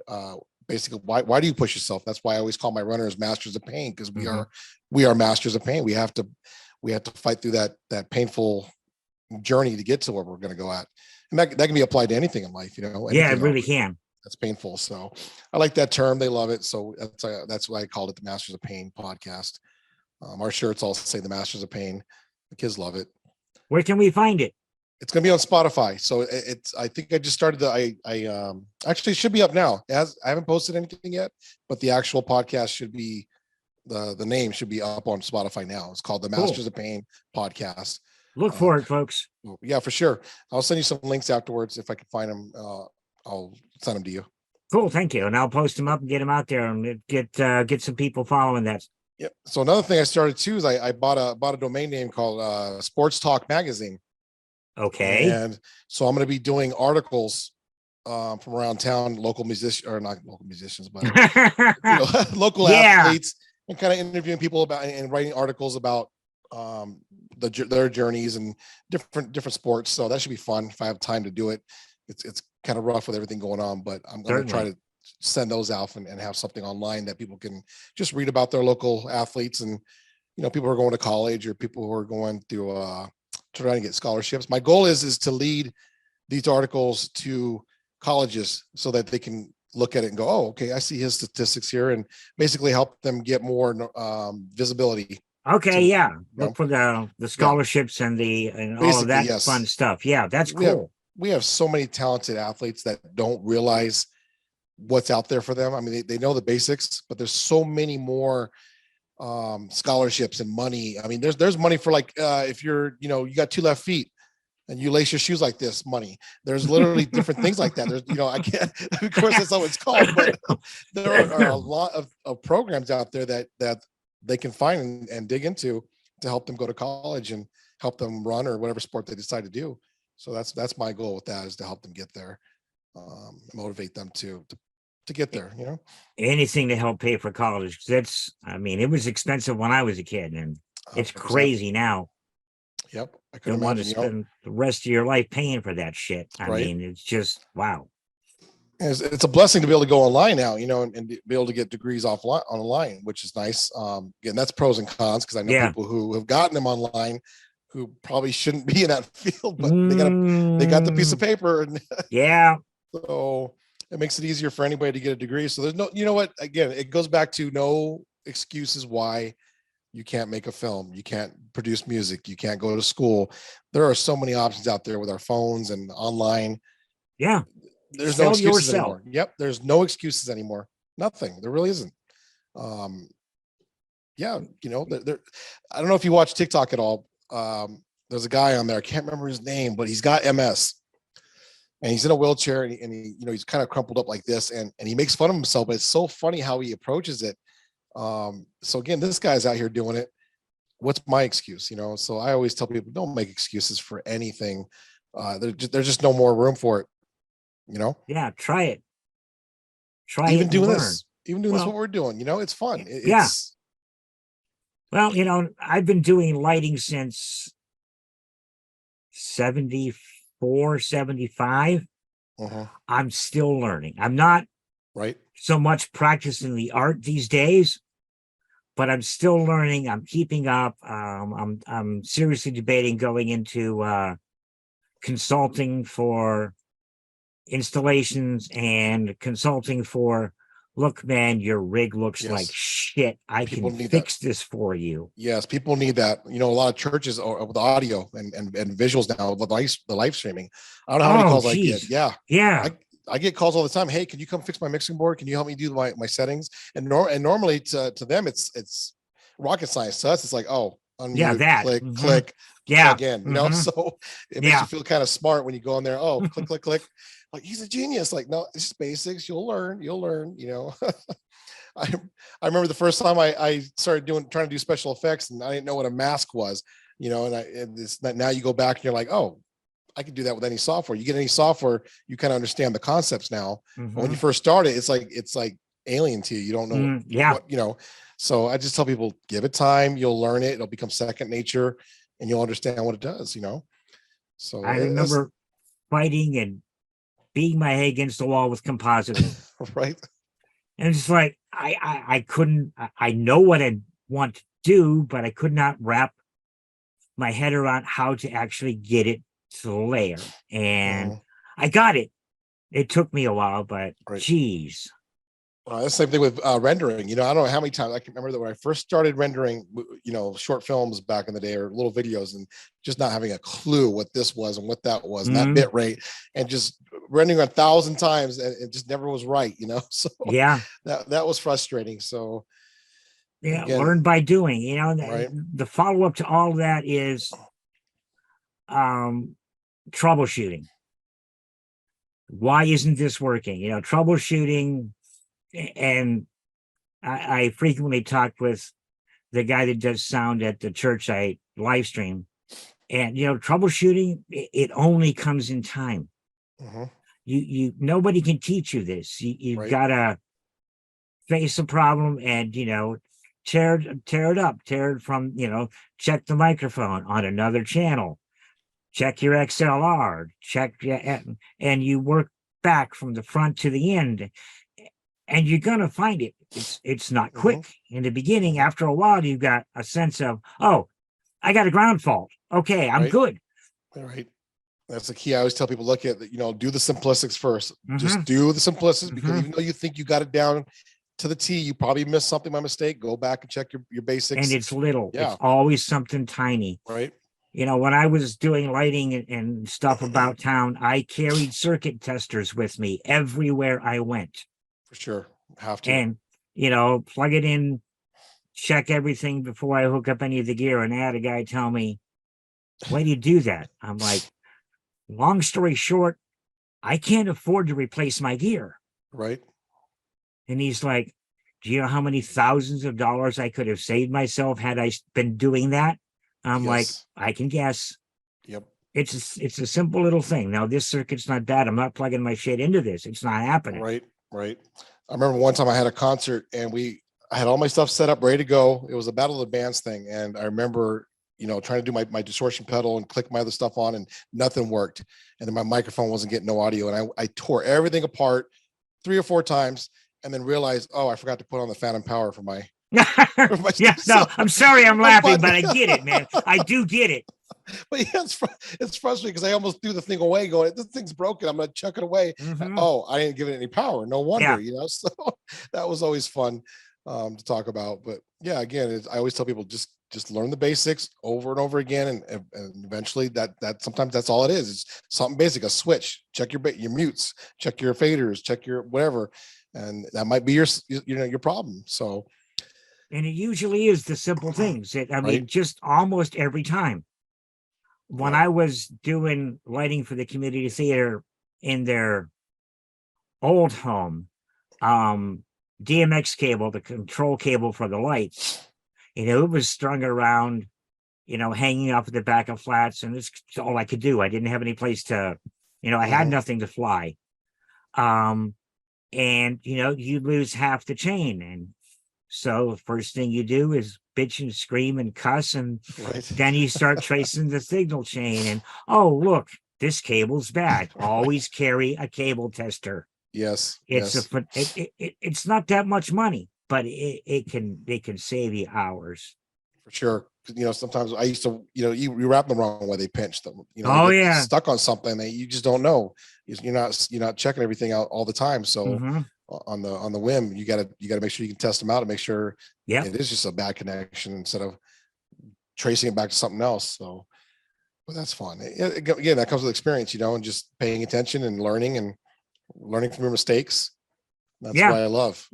Basically, why do you push yourself? That's why I always call my runners masters of pain, because we are masters of pain. We have to fight through that painful journey to get to where we're going to go at. And that can be applied to anything in life, Yeah, it really can. That's painful. So I like that term. They love it. So that's why I called it the Masters of Pain podcast. Our shirts all say the Masters of Pain. The kids love it. Where can we find it? It's going to be on Spotify. So I think I just started actually it should be up now. I haven't posted anything yet, but the actual podcast should be, the name should be up on Spotify now. It's called the Masters of Pain podcast. Look for it, folks. Yeah, for sure. I'll send you some links afterwards. If I can find them, I'll send them to you. Cool. Thank you. And I'll post them up and get them out there and get some people following that. Yep. So another thing I started too is I bought a domain name called Sports Talk Magazine. Okay. And so I'm going to be doing articles from around town, local musicians, or not local musicians, but local athletes, and kind of interviewing people about and writing articles about their journeys and different sports. So that should be fun if I have time to do it. It's kind of rough with everything going on, but I'm going to try to send those out and have something online that people can just read about their local athletes and, people who are going to college or people who are going through trying to get scholarships. My goal is to lead these articles to colleges so that they can look at it and go, oh, okay, I see his statistics here, and basically help them get more visibility. Okay. Look for the scholarships and all of that fun stuff. Yeah, that's cool. We have so many talented athletes that don't realize what's out there for them. I mean, they know the basics, but there's so many more scholarships and money. I mean, there's money for if you're, you got 2 left feet and you lace your shoes like this, money. There's literally different things like that. There's, I can't, of course that's not what it's called, but there are a lot of programs out there that they can find and dig into to help them go to college and help them run or whatever sport they decide to do. So that's my goal with that, is to help them get there, motivate them to get there, Anything to help pay for college. It was expensive when I was a kid, and it's 100%. Crazy now. Yep. I couldn't want to spend the rest of your life paying for that shit. I mean, it's just, wow. It's a blessing to be able to go online now, and be able to get degrees online, which is nice. Again, that's pros and cons, because I know people who have gotten them online who probably shouldn't be in that field, but they got the piece of paper, and so it makes it easier for anybody to get a degree. So there's no, again, it goes back to no excuses why you can't make a film, you can't produce music, you can't go to school. There are so many options out there with our phones and online. Yeah. There's no excuses anymore. Yep. There's no excuses anymore. Nothing. There really isn't. I don't know if you watch TikTok at all. There's a guy on there, I can't remember his name, but he's got MS and he's in a wheelchair, and he he's kind of crumpled up like this, and he makes fun of himself, but it's so funny how he approaches it. So again, this guy's out here doing it. What's my excuse? So I always tell people, don't make excuses for anything. There's just no more room for it. Yeah, try it. Even doing this, what we're doing, it's fun. Well, I've been doing lighting since 74, 75. I'm still learning. I'm not so much practicing the art these days, but I'm still learning. I'm keeping up. I'm seriously debating going into consulting for installations and consulting for, look, man, your rig looks like Yes. shit. I People can need fix this for you. Yes, people need that. You know, a lot of churches are with audio and visuals now, the live streaming. I don't know how many Oh, calls I get. geez. Yeah. Yeah. I get calls all the time. Hey, can you come fix my mixing board? Can you help me do my settings? And normally to them it's rocket science. To us, it's like, oh, Yeah. unmute, That. click, Mhm. click, Yeah. plug in, Mhm. So it makes Yeah. you feel kind of smart when you go in there. Oh, click, click, click. Like, he's a genius. Like, no, it's just basics. You'll learn, I, I remember the first time I started trying to do special effects, and I didn't know what a mask was, and it's now you go back and you're like, oh, I can do that with any software. You get any software, you kind of understand the concepts now. But when you Mhm. first start it, it's like alien to you. You don't know Yeah. what. So I just tell people, give it time, you'll learn it, it'll become second nature, and you'll understand what it does. So I it's remember fighting and beating my head against the wall with compositing. right. And it's like I couldn't. I know what I want to do, but I could not wrap my head around how to actually get it to layer. And Mhm. I got it. It took me a while, but Right. geez. The same thing with rendering. I don't know how many times I can remember that when I first started rendering, short films back in the day or little videos, and just not having a clue what this was and what that was, and that bit rate, and just rendering 1,000 times, and it just never was right. So Yeah. that was frustrating. So Yeah. again, Learn by doing, right, the follow up to all of that is um, troubleshooting. Why isn't this working? Troubleshooting. And I frequently talk with the guy that does sound at the church I live stream. And troubleshooting, it only comes in time. hmm Nobody can teach you this. You've right, got to face a problem and tear it up, tear it from, check the microphone on another channel, check your XLR, and you work back from the front to the end, and you're gonna find it's not hmm quick in the beginning. hmm After a while, you've got a sense of, oh, I got a ground fault. Okay, I'm right, good. right. That's the key. I always tell people, look at that, do the simplistics first. Mm-hmm, Just do the simplistics, because mm-hmm. even though you think you got it down to the T, you probably missed something by mistake. Go back and check your And basics. it's little. It's Yeah. always something tiny. Right. When I was doing lighting and stuff about town, I carried circuit testers with me everywhere I went. For sure. Have to. And, plug it in, check everything before I hook up any of the gear. And I had a guy tell me, why do you do that? I'm like, long story short, I can't afford to replace my gear. Right. And he's like, do you know how many thousands of dollars I could have saved myself had I been doing that? I'm like, Yes. I can guess. Yep. It's a simple little thing. Now, this circuit's not bad. I'm not plugging my shit into this. It's not happening. Right. Right. I remember one time I had a concert, and I had all my stuff set up, ready to go. It was a Battle of the Bands thing. And I remember, trying to do my distortion pedal and click my other stuff on, and nothing worked. And then my microphone wasn't getting no audio. And I tore everything apart 3 or 4 times, and then realized, oh, I forgot to put on the phantom power for my Yeah, no, I'm sorry I'm laughing, but I get it, man. I do get it. But yeah, it's frustrating because I almost threw the thing away, going, this thing's broken, I'm gonna chuck it away. Mm-hmm. Oh, I didn't give it any power. No wonder. Yeah. So that was always fun to talk about. But yeah, again, I always tell people, just learn the basics over and over again, and eventually that sometimes that's all it is. It's something basic, a switch. Check your mutes, check your faders, check your whatever, and that might be your problem. So, And it usually is the simple things. I mean, right, just almost every time. When yeah, I was doing lighting for the community theater in their old home, DMX cable, the control cable for the lights, it was strung around, hanging off the back of flats, and it's all I could do. I didn't have any place to, I had mhm, nothing to fly. And you lose half the chain. And so the first thing you do is bitch and scream and cuss, and right, then you start tracing the signal chain. And oh, look, this cable's bad. right, Always carry a cable tester. yes, It's yes. it's not that much money, but it can save you hours. For sure. sometimes I used to, you wrap them the wrong way. They pinch them, Oh they get yeah. stuck on something that you just don't know. You're not checking everything out all the time. So Mm-hmm. on the whim, you gotta make sure you can test them out and make sure Yeah. it is just a bad connection instead of tracing it back to something else. So, but that's fun. Again, that comes with experience, and just paying attention and learning from your mistakes. That's Yeah. what I love,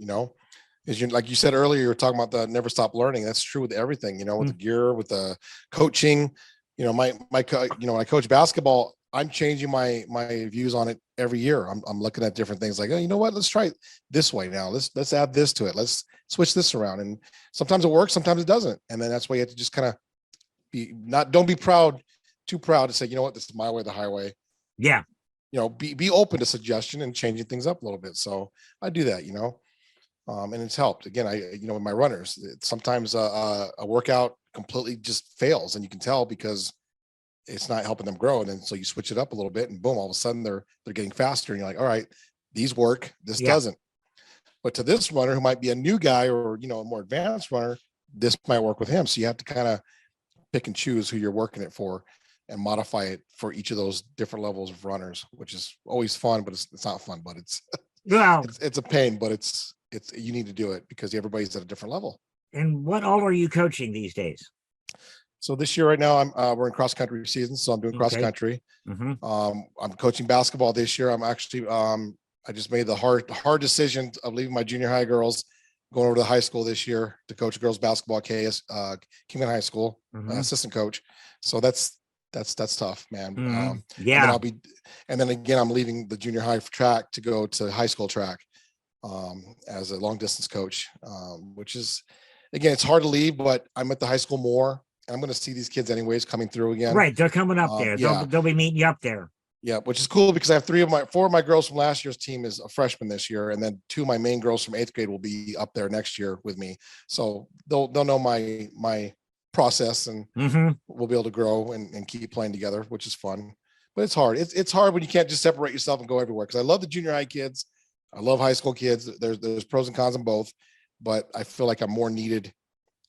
is like you said earlier, you were talking about the never stop learning. That's true with everything, with the gear, with the coaching, when I coach basketball, I'm changing my views on it every year. I'm looking at different things like, oh, you know what, let's try it this way now. Let's add this to it. Let's switch this around. And sometimes it works, sometimes it doesn't. And then that's why you have to just kind of don't be too proud to say, you know what, this is my way, the highway. Yeah. Be open to suggestion and changing things up a little bit. So I do that, and it's helped. Again, with my runners, sometimes a workout completely just fails, and you can tell because it's not helping them grow. And then so you switch it up a little bit, and boom, all of a sudden they're getting faster, and you're like, all right, these work, this doesn't. But to this runner who might be a new guy or a more advanced runner, this might work with him. So you have to kind of pick and choose who you're working it for and modify it for each of those different levels of runners, which is always fun, but it's not fun, but it's it's a pain, but it's you need to do it because everybody's at a different level. And what all are you coaching these days? So this year right now we're in cross country season, so I'm doing cross country. Mm-hmm. I'm coaching basketball this year. I'm actually I just made the hard decision of leaving my junior high girls, going over to the high school this year to coach girls basketball at Kingman High School, assistant coach. So that's tough, man. Yeah. And then again, I'm leaving the junior high track to go to high school track as a long distance coach, which is, again, it's hard to leave, but I'm at the high school more. I'm going to see these kids anyways coming through again. Right. They're coming up there. They'll be meeting you up there. Yeah, which is cool because I have four of my girls from last year's team is a freshman this year, and then two of my main girls from 8th grade will be up there next year with me. So they'll know my process, and we'll be able to grow and keep playing together, which is fun. But it's hard. It's hard when you can't just separate yourself and go everywhere. Because I love the junior high kids, I love high school kids. There's pros and cons in both, but I feel like I'm more needed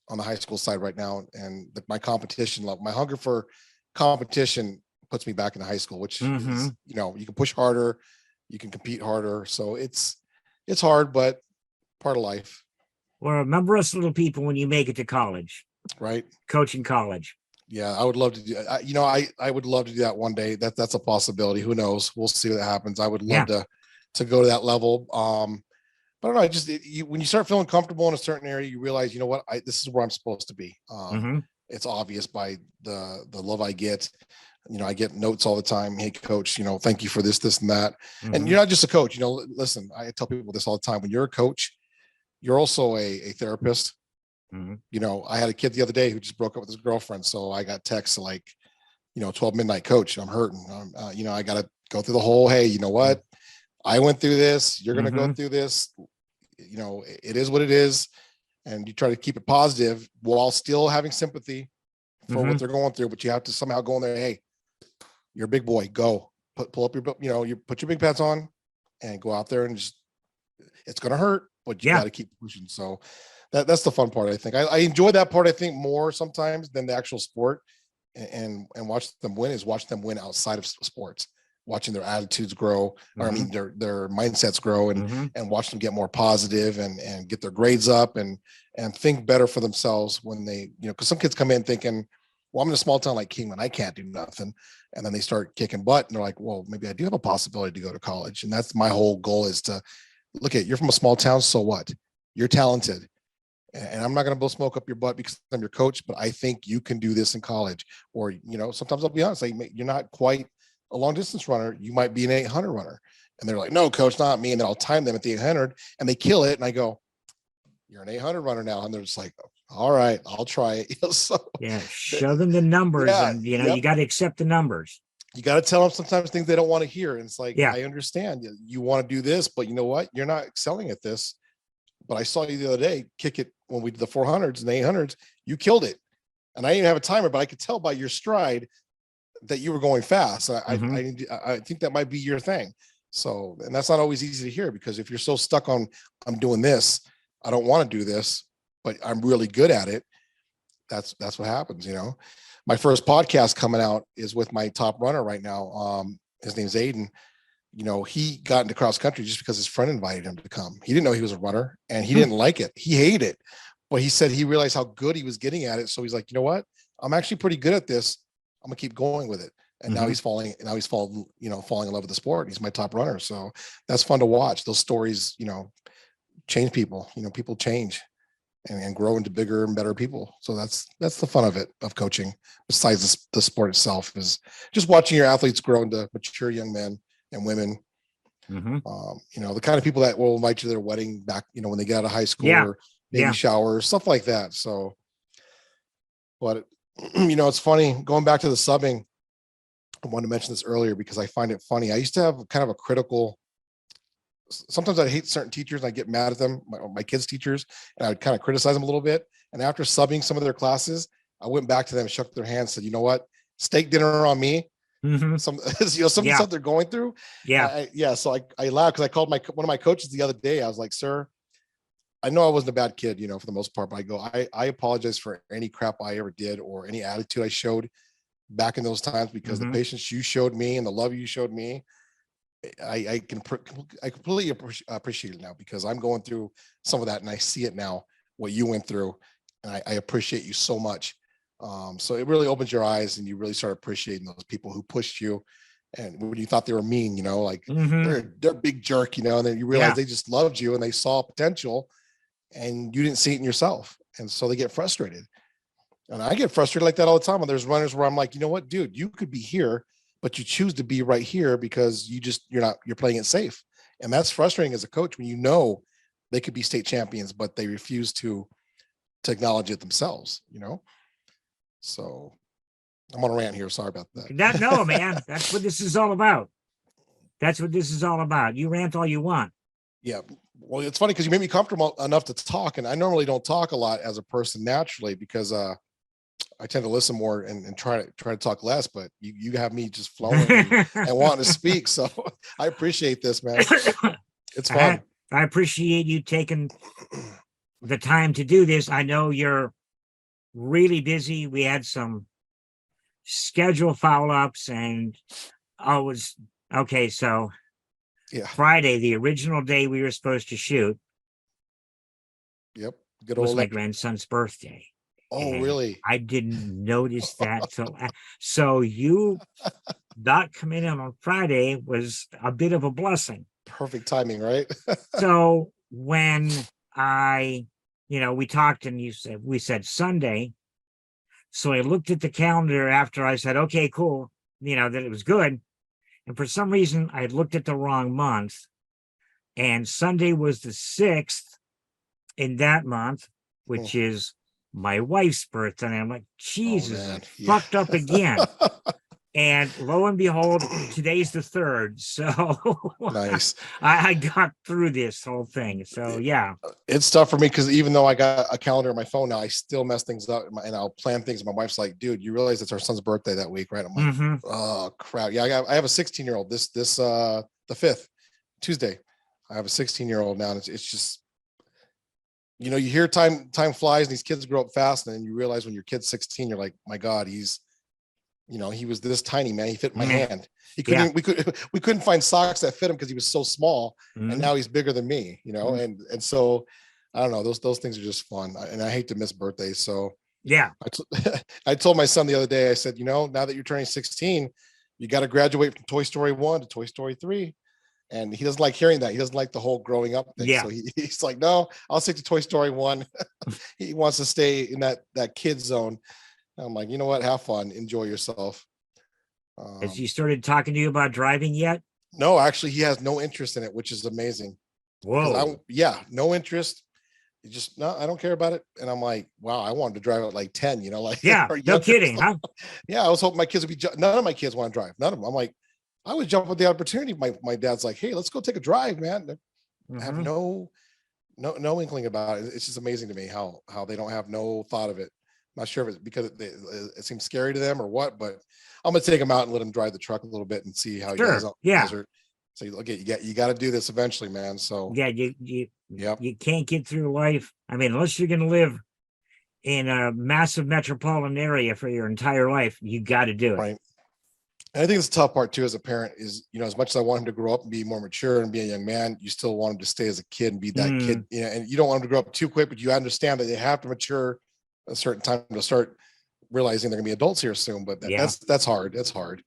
on the high school side right now, and my competition love, my hunger for competition puts me back in high school, which is, you can push harder, you can compete harder. So it's hard, but part of life. Well, remember us little people when you make it to college, right? Coaching college. Yeah, I would love to do. I would love to do that one day. That's a possibility. Who knows? We'll see what happens. I would love to go to that level. But I don't know. When you start feeling comfortable in a certain area, you realize, you know what, this is where I'm supposed to be. It's obvious by the love I get. I get notes all the time. Hey, coach, thank you for this, and that. And you're not just a coach. Listen, I tell people this all the time. When you're a coach, you're also a therapist. I had a kid the other day who just broke up with his girlfriend. So I got texts like, 12 midnight, coach, I'm hurting. I got to go through the whole, hey, you know what? I went through this. You're going to go through this. It is what it is. And you try to keep it positive while still having sympathy for what they're going through. But you have to somehow go in there. Hey, you're a big boy. Go pull up your, you put your big pads on and go out there and just, it's going to hurt, but you got to keep pushing. So that's the fun part. I think I enjoy that part. I think more sometimes than the actual sport, and watch them win is watch them win outside of sports, watching their attitudes grow, or I mean, their mindsets grow, and watch them get more positive and get their grades up and think better for themselves when they, because some kids come in thinking, well, I'm in a small town like Kingman, I can't do nothing. And then they start kicking butt and they're like, well, maybe I do have a possibility to go to college. And that's my whole goal, is to look at, you're from a small town. So what? You're talented. And I'm not going to blow smoke up your butt because I'm your coach, but I think you can do this in college. Or, sometimes I'll be honest, like, you're not quite a long distance runner. You might be an 800 runner. And they're like, no, coach, not me. And then I'll time them at the 800 and they kill it. And I go, you're an 800 runner now. And they're just like, all right, I'll try it. So show them the numbers, and you got to accept the numbers. You got to tell them sometimes things they don't want to hear. And it's like, I understand you want to do this, but you know what? You're not excelling at this. But I saw you the other day kick it when we did the 400s and the 800s. You killed it. And I didn't even have a timer, but I could tell by your stride that you were going fast. I think that might be your thing. So, and that's not always easy to hear, because if you're so stuck on, I'm doing this, I don't want to do this, but I'm really good at it. that's what happens. My first podcast coming out is with my top runner right now. His name's Aiden. He got into cross country just because his friend invited him to come. He didn't know he was a runner, and he didn't like it. He hated it, but he said he realized how good he was getting at it. So he's like, you know what? I'm actually pretty good at this. I'm gonna keep going with it. And now he's falling in love with the sport. He's my top runner. So that's fun to watch. Those stories, change people. People change and grow into bigger and better people. So that's the fun of it, of coaching. Besides the sport itself, is just watching your athletes grow into mature young men and women. The kind of people that will invite you to their wedding back, when they get out of high school, or baby showers, stuff like that. So, but it's funny going back to the subbing. I wanted to mention this earlier because I find it funny. I used to have kind of a critical, sometimes I hate certain teachers and I get mad at them, my kids' teachers, and I would kind of criticize them a little bit. And after subbing some of their classes, I went back to them and shook their hands, said, you know what, steak dinner on me. Some of the stuff they're going through. So I laughed because I called one of my coaches the other day. I was like, sir, I know I wasn't a bad kid, for the most part, but I go, I apologize for any crap I ever did or any attitude I showed back in those times, because the patience you showed me and the love you showed me, I completely appreciate it now, because I'm going through some of that and I see it now, what you went through, and I appreciate you so much. So it really opens your eyes and you really start appreciating those people who pushed you. And when you thought they were mean, they're a big jerk, and then you realize they just loved you and they saw potential and you didn't see it in yourself. And so they get frustrated. And I get frustrated like that all the time. And there's runners where I'm like, you know what, dude, you could be here, but you choose to be right here because you're playing it safe. And that's frustrating as a coach when they could be state champions, but they refuse to acknowledge it themselves, So I'm on a rant here. Sorry about that. No, man, that's what this is all about. You rant all you want. Yeah. Well, it's funny because you made me comfortable enough to talk. And I normally don't talk a lot as a person naturally, because I tend to listen more and try to talk less, but you have me just flowing and wanting to speak. So I appreciate this, man. It's fun. I appreciate you taking the time to do this. I know you're really busy. We had some schedule follow-ups and so Friday, the original day we were supposed to shoot. Yep. Was my grandson's birthday. Oh, really? I didn't notice that so you not coming in on Friday was a bit of a blessing. Perfect timing, right? So when we talked and we said Sunday. So I looked at the calendar after I said, okay, cool, that it was good. And for some reason I looked at the wrong month, and Sunday was the 6th in that month, which is my wife's birthday. And I'm like, Jesus, fucked up again. And lo and behold, today's the 3rd. So nice. I got through this whole thing. So it's tough for me because even though I got a calendar on my phone now, I still mess things up and I'll plan things. My wife's like, dude, you realize it's our son's birthday that week, right? I'm like, oh crap. Yeah, I have a 16-year-old this the 5th, Tuesday. I have a 16-year-old now, and it's just, you hear time flies and these kids grow up fast, and then you realize when your kid's 16, you're like, my God, he's, he was this tiny, man. He fit my hand. He couldn't. We couldn't find socks that fit him because he was so small, and now he's bigger than me. And so I don't know. Those things are just fun, and I hate to miss birthdays. So I told my son the other day. I said, now that you're turning 16, you got to graduate from Toy Story 1 to Toy Story 3. And he doesn't like hearing that. He doesn't like the whole growing up thing. So he's like, no, I'll stick to Toy Story 1. He wants to stay in that kid zone. I'm like, you know what? Have fun. Enjoy yourself. Has he started talking to you about driving yet? No, actually, he has no interest in it, which is amazing. Whoa. No interest. He just, no, I don't care about it. And I'm like, wow, I wanted to drive at like 10, like. No kidding, huh? Yeah, I was hoping my kids would be, none of my kids want to drive. None of them. I'm like, I would jump at the opportunity. My dad's like, hey, let's go take a drive, man. I have no inkling about it. It's just amazing to me how they don't have no thought of it. I'm not sure if it's because it seems scary to them or what, but I'm gonna take them out and let them drive the truck a little bit and see how you guys are. So look, you got to do this eventually, man. So you can't get through life. I mean, unless you're gonna live in a massive metropolitan area for your entire life, you got to do it. Right. And I think it's the tough part too, as a parent, is, you know, as much as I want him to grow up and be more mature and be a young man, you still want him to stay as a kid and be that kid, you know, and you don't want him to grow up too quick, but you understand that they have to mature a certain time to start realizing they're gonna be adults here soon. But that's hard. That's hard.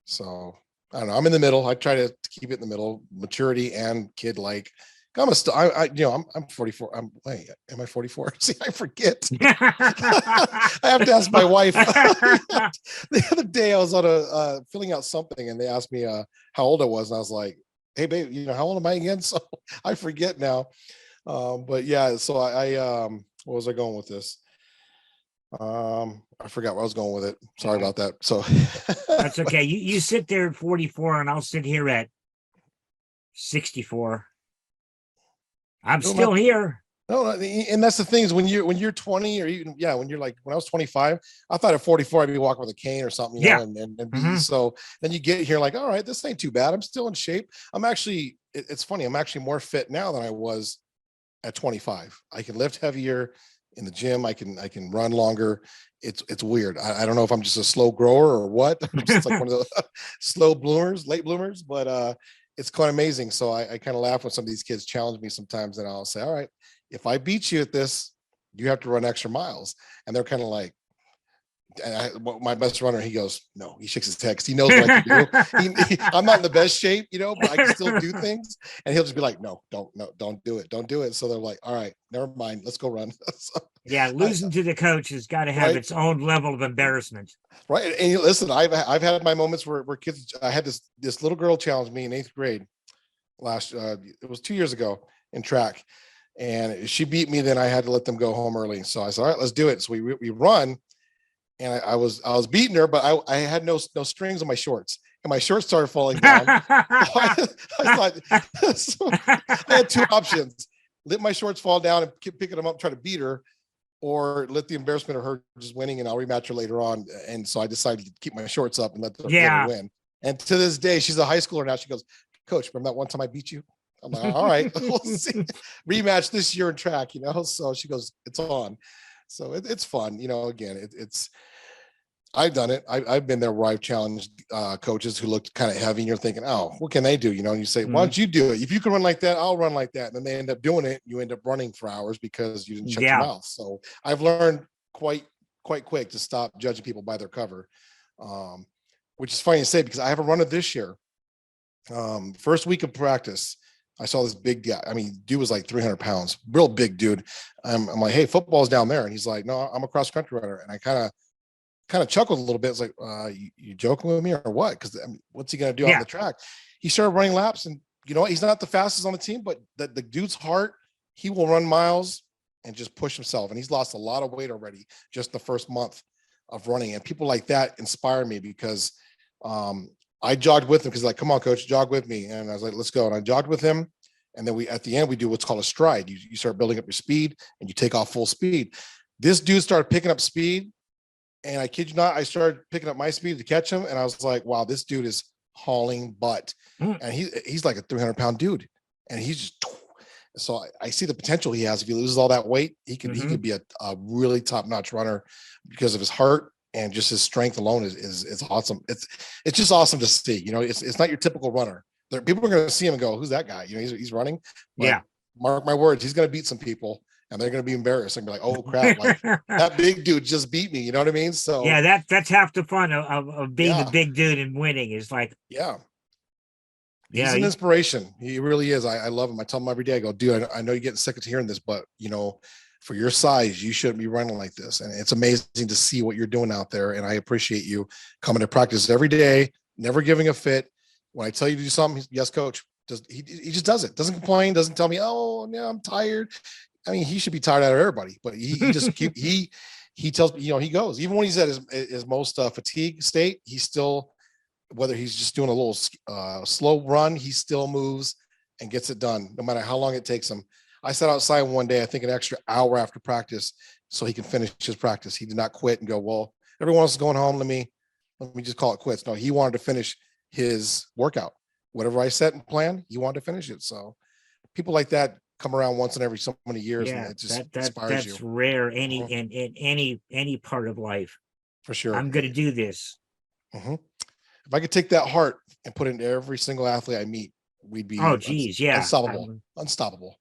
So I don't know. I'm in the middle. I try to keep it in the middle, maturity and kid like. I'm 44. Am I 44? See, I forget. I have to ask my wife. The other day I was on filling out something and they asked me how old I was. And I was like, hey babe, you know, how old am I again? So I forget now. But yeah, so I what was I going with this? I forgot where I was going with it. Sorry about that. So that's okay. You sit there at 44 and I'll sit here at 64. I'm still here. No, and that's the thing is when you're 20 or even when you're like, when I was 25, I thought at 44 I'd be walking with a cane or something, you know, and be so then you get here like, all right, this ain't too bad. I'm still in shape. I'm actually, it's funny, I'm actually more fit now than I was at 25. I can lift heavier in the gym. I can run longer. It's weird. I don't know if I'm just a slow grower or what. I'm just like one of the slow bloomers, late bloomers, but it's quite amazing. So I kind of laugh when some of these kids challenge me sometimes, and I'll say, all right, if I beat you at this, you have to run extra miles. And they're kind of like, my best runner, he goes, no, he shakes his head because he knows what I can do. I'm not in the best shape, you know, but I can still do things. And he'll just be like, no, don't do it. Don't do it. So they're like, all right, never mind. Let's go run. So, losing to the coach has got to have its own level of embarrassment. Right. And listen, I've had my moments where kids, I had this little girl challenge me in 8th grade it was 2 years ago in track. And she beat me. Then I had to let them go home early. So I said, all right, let's do it. So we run. And I was beating her, but I had no strings on my shorts, and my shorts started falling down. I thought, so I had two options: let my shorts fall down and keep picking them up, try to beat her, or let the embarrassment of her just winning, and I'll rematch her later on. And so I decided to keep my shorts up and let her win. And to this day, she's a high schooler now. She goes, Coach, remember that one time I beat you? I'm like, all right, we'll see. Rematch this year in track, you know. So she goes, it's on. So it's fun, you know. Again, it's I've done it. I've been there where I've challenged coaches who looked kind of heavy, and you're thinking, oh, what can they do? You know, and you say, why don't you do it? If you can run like that, I'll run like that. And then they end up doing it. You end up running for hours because you didn't shut your mouth. So I've learned quite quick to stop judging people by their cover, which is funny to say because I have a runner this year. First week of practice, I saw this big guy. I mean, dude was like 300 pounds, real big dude. I'm like, hey, football's down there. And he's like, no, I'm a cross country runner. And I kind of chuckled a little bit. It's like, you joking with me or what? Because I mean, what's he gonna do on the track? He started running laps, and you know, he's not the fastest on the team, but the dude's heart, he will run miles and just push himself. And he's lost a lot of weight already just the first month of running. And people like that inspire me because I jogged with him because like, come on, coach, jog with me. And I was like, let's go. And I jogged with him. And then at the end, we do what's called a stride. You start building up your speed and you take off full speed. This dude started picking up speed. And I kid you not, I started picking up my speed to catch him. And I was like, wow, this dude is hauling butt. And he's like a 300-pound dude. And he's just, so I see the potential he has. If he loses all that weight, he could be a really top-notch runner because of his heart and just his strength alone is awesome. It's just awesome to see. You know, it's not your typical runner. People are going to see him and go, who's that guy? You know, he's running. But mark my words, he's going to beat some people. And they're going to be embarrassed and be like, "Oh crap! Like that big dude just beat me." You know what I mean? So that's half the fun of being a big dude and winning is like, he's an inspiration. He really is. I love him. I tell him every day. I go, dude, I know you're getting sick of hearing this, but you know, for your size, you shouldn't be running like this. And it's amazing to see what you're doing out there. And I appreciate you coming to practice every day, never giving a fit. When I tell you to do something, yes, coach. He just does it. Doesn't complain. Doesn't tell me, oh, no, I'm tired. I mean, he should be tired out of everybody, but he just he tells me, you know, he goes, even when he's at his most fatigue state, he's still, whether he's just doing a little slow run, he still moves and gets it done, no matter how long it takes him. I sat outside one day, I think an extra hour after practice, so he can finish his practice. He did not quit and go, well, everyone else is going home. Let me just call it quits. No, he wanted to finish his workout. Whatever I set and planned, he wanted to finish it. So people like that come around once in every so many years, and Yeah, it just that's inspires you. rare any Mhm. in any part of life. For sure. I'm going to do this. Mhm. If I could take that heart and put it into every single athlete I meet, we'd be Oh, geez, yeah. unstoppable. Unstoppable.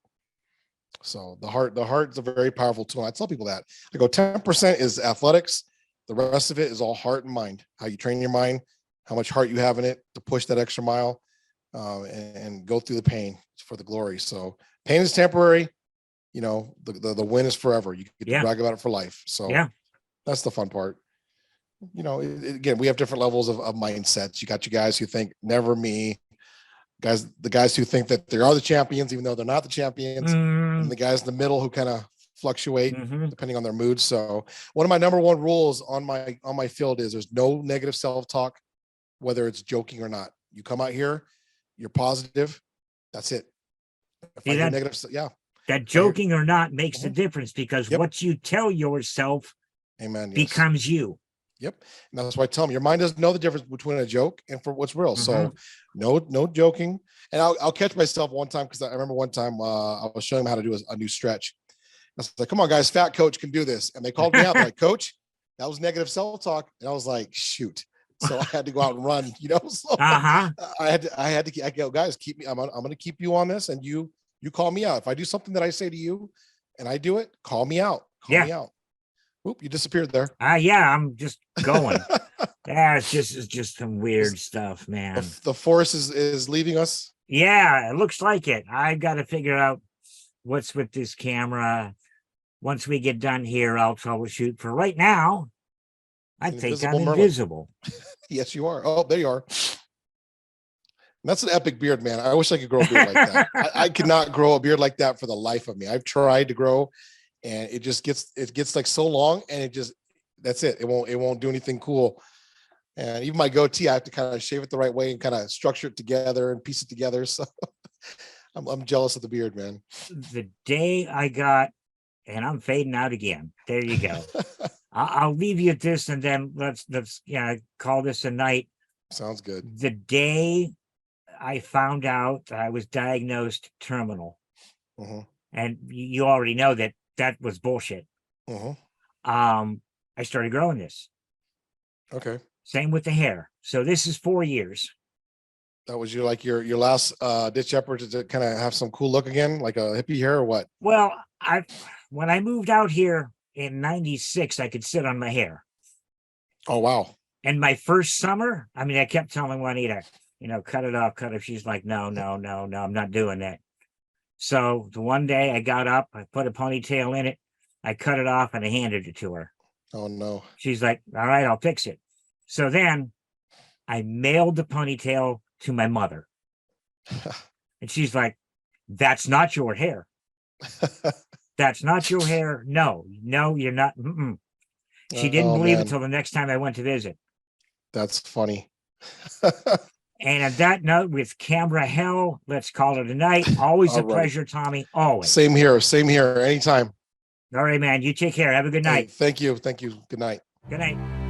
So the heart is a very powerful tool. I tell people that. I go 10% is athletics. The rest of it is all heart and mind. How you train your mind, how much heart you have in it to push that extra mile, and go through the pain for the glory. So pain is temporary. You know, the win is forever. You get to Yeah. brag about it for life. So Yeah. that's the fun part. You know, again, we have different levels of mindsets. You got you guys who think never me, the guys who think that they are the champions, even though they're not the champions, and the guys in the middle who kind of fluctuate depending on their mood. So one of my number one rules on my field is there's no negative self-talk, whether it's joking or not. You come out here, you're positive. That's it. If I hear negative, yeah. That joking or not makes the difference, because what you tell yourself becomes you. Yep. And that's why I tell them your mind doesn't know the difference between a joke and for what's real. So no joking. And I'll catch myself one time, because I remember one time I was showing them how to do a new stretch. I was like, come on, guys, fat coach can do this. And they called me out. They're like, coach, that was negative self-talk. And I was like, shoot. So I had to go out and run, you know. So I had to I go, guys, keep me. I'm going to keep you on this, and you call me out. If I do something that I say to you and I do it, call me out. Call me out. Oop, you disappeared there. Yeah, I'm just going. It's just some weird stuff, man. The force is leaving us. Yeah, it looks like it. I got to figure out what's with this camera. Once we get done here, I'll troubleshoot. For right now, I think I'm invisible. Yes, you are. Oh, there you are. That's an epic beard, man. I wish I could grow a beard like that. I could not grow a beard like that for the life of me. I've tried to grow, and it gets like so long, and that's it. It won't do anything cool. And even my goatee, I have to kind of shave it the right way and kind of structure it together and piece it together. So I'm jealous of the beard, man. The day I got, and I'm fading out again. There you go. I'll leave you at this, and then let's call this a night. Sounds good. The day I found out that I was diagnosed terminal, and you already know that was bullshit. I started growing this. Okay. Same with the hair. So this is 4 years. That was your last ditch effort to kind of have some cool look again, like a hippie hair, or what? Well, when I moved out here in '96, I could sit on my hair. Oh, wow. And my first summer, I mean, I kept telling Juanita, cut it off, cut it. She's like, no, I'm not doing that. So the one day I got up, I put a ponytail in it, I cut it off, and I handed it to her. Oh, no. She's like, all right, I'll fix it. So then I mailed the ponytail to my mother. And she's like, that's not your hair. That's not your hair. No, you're not. She didn't believe it until the next time I went to visit. That's funny. And at that note, with camera hell, let's call it a night. Always a pleasure, Tommy. Always. Same here. Anytime. All right, man. You take care. Have a good night. Hey, thank you. Good night. Good night.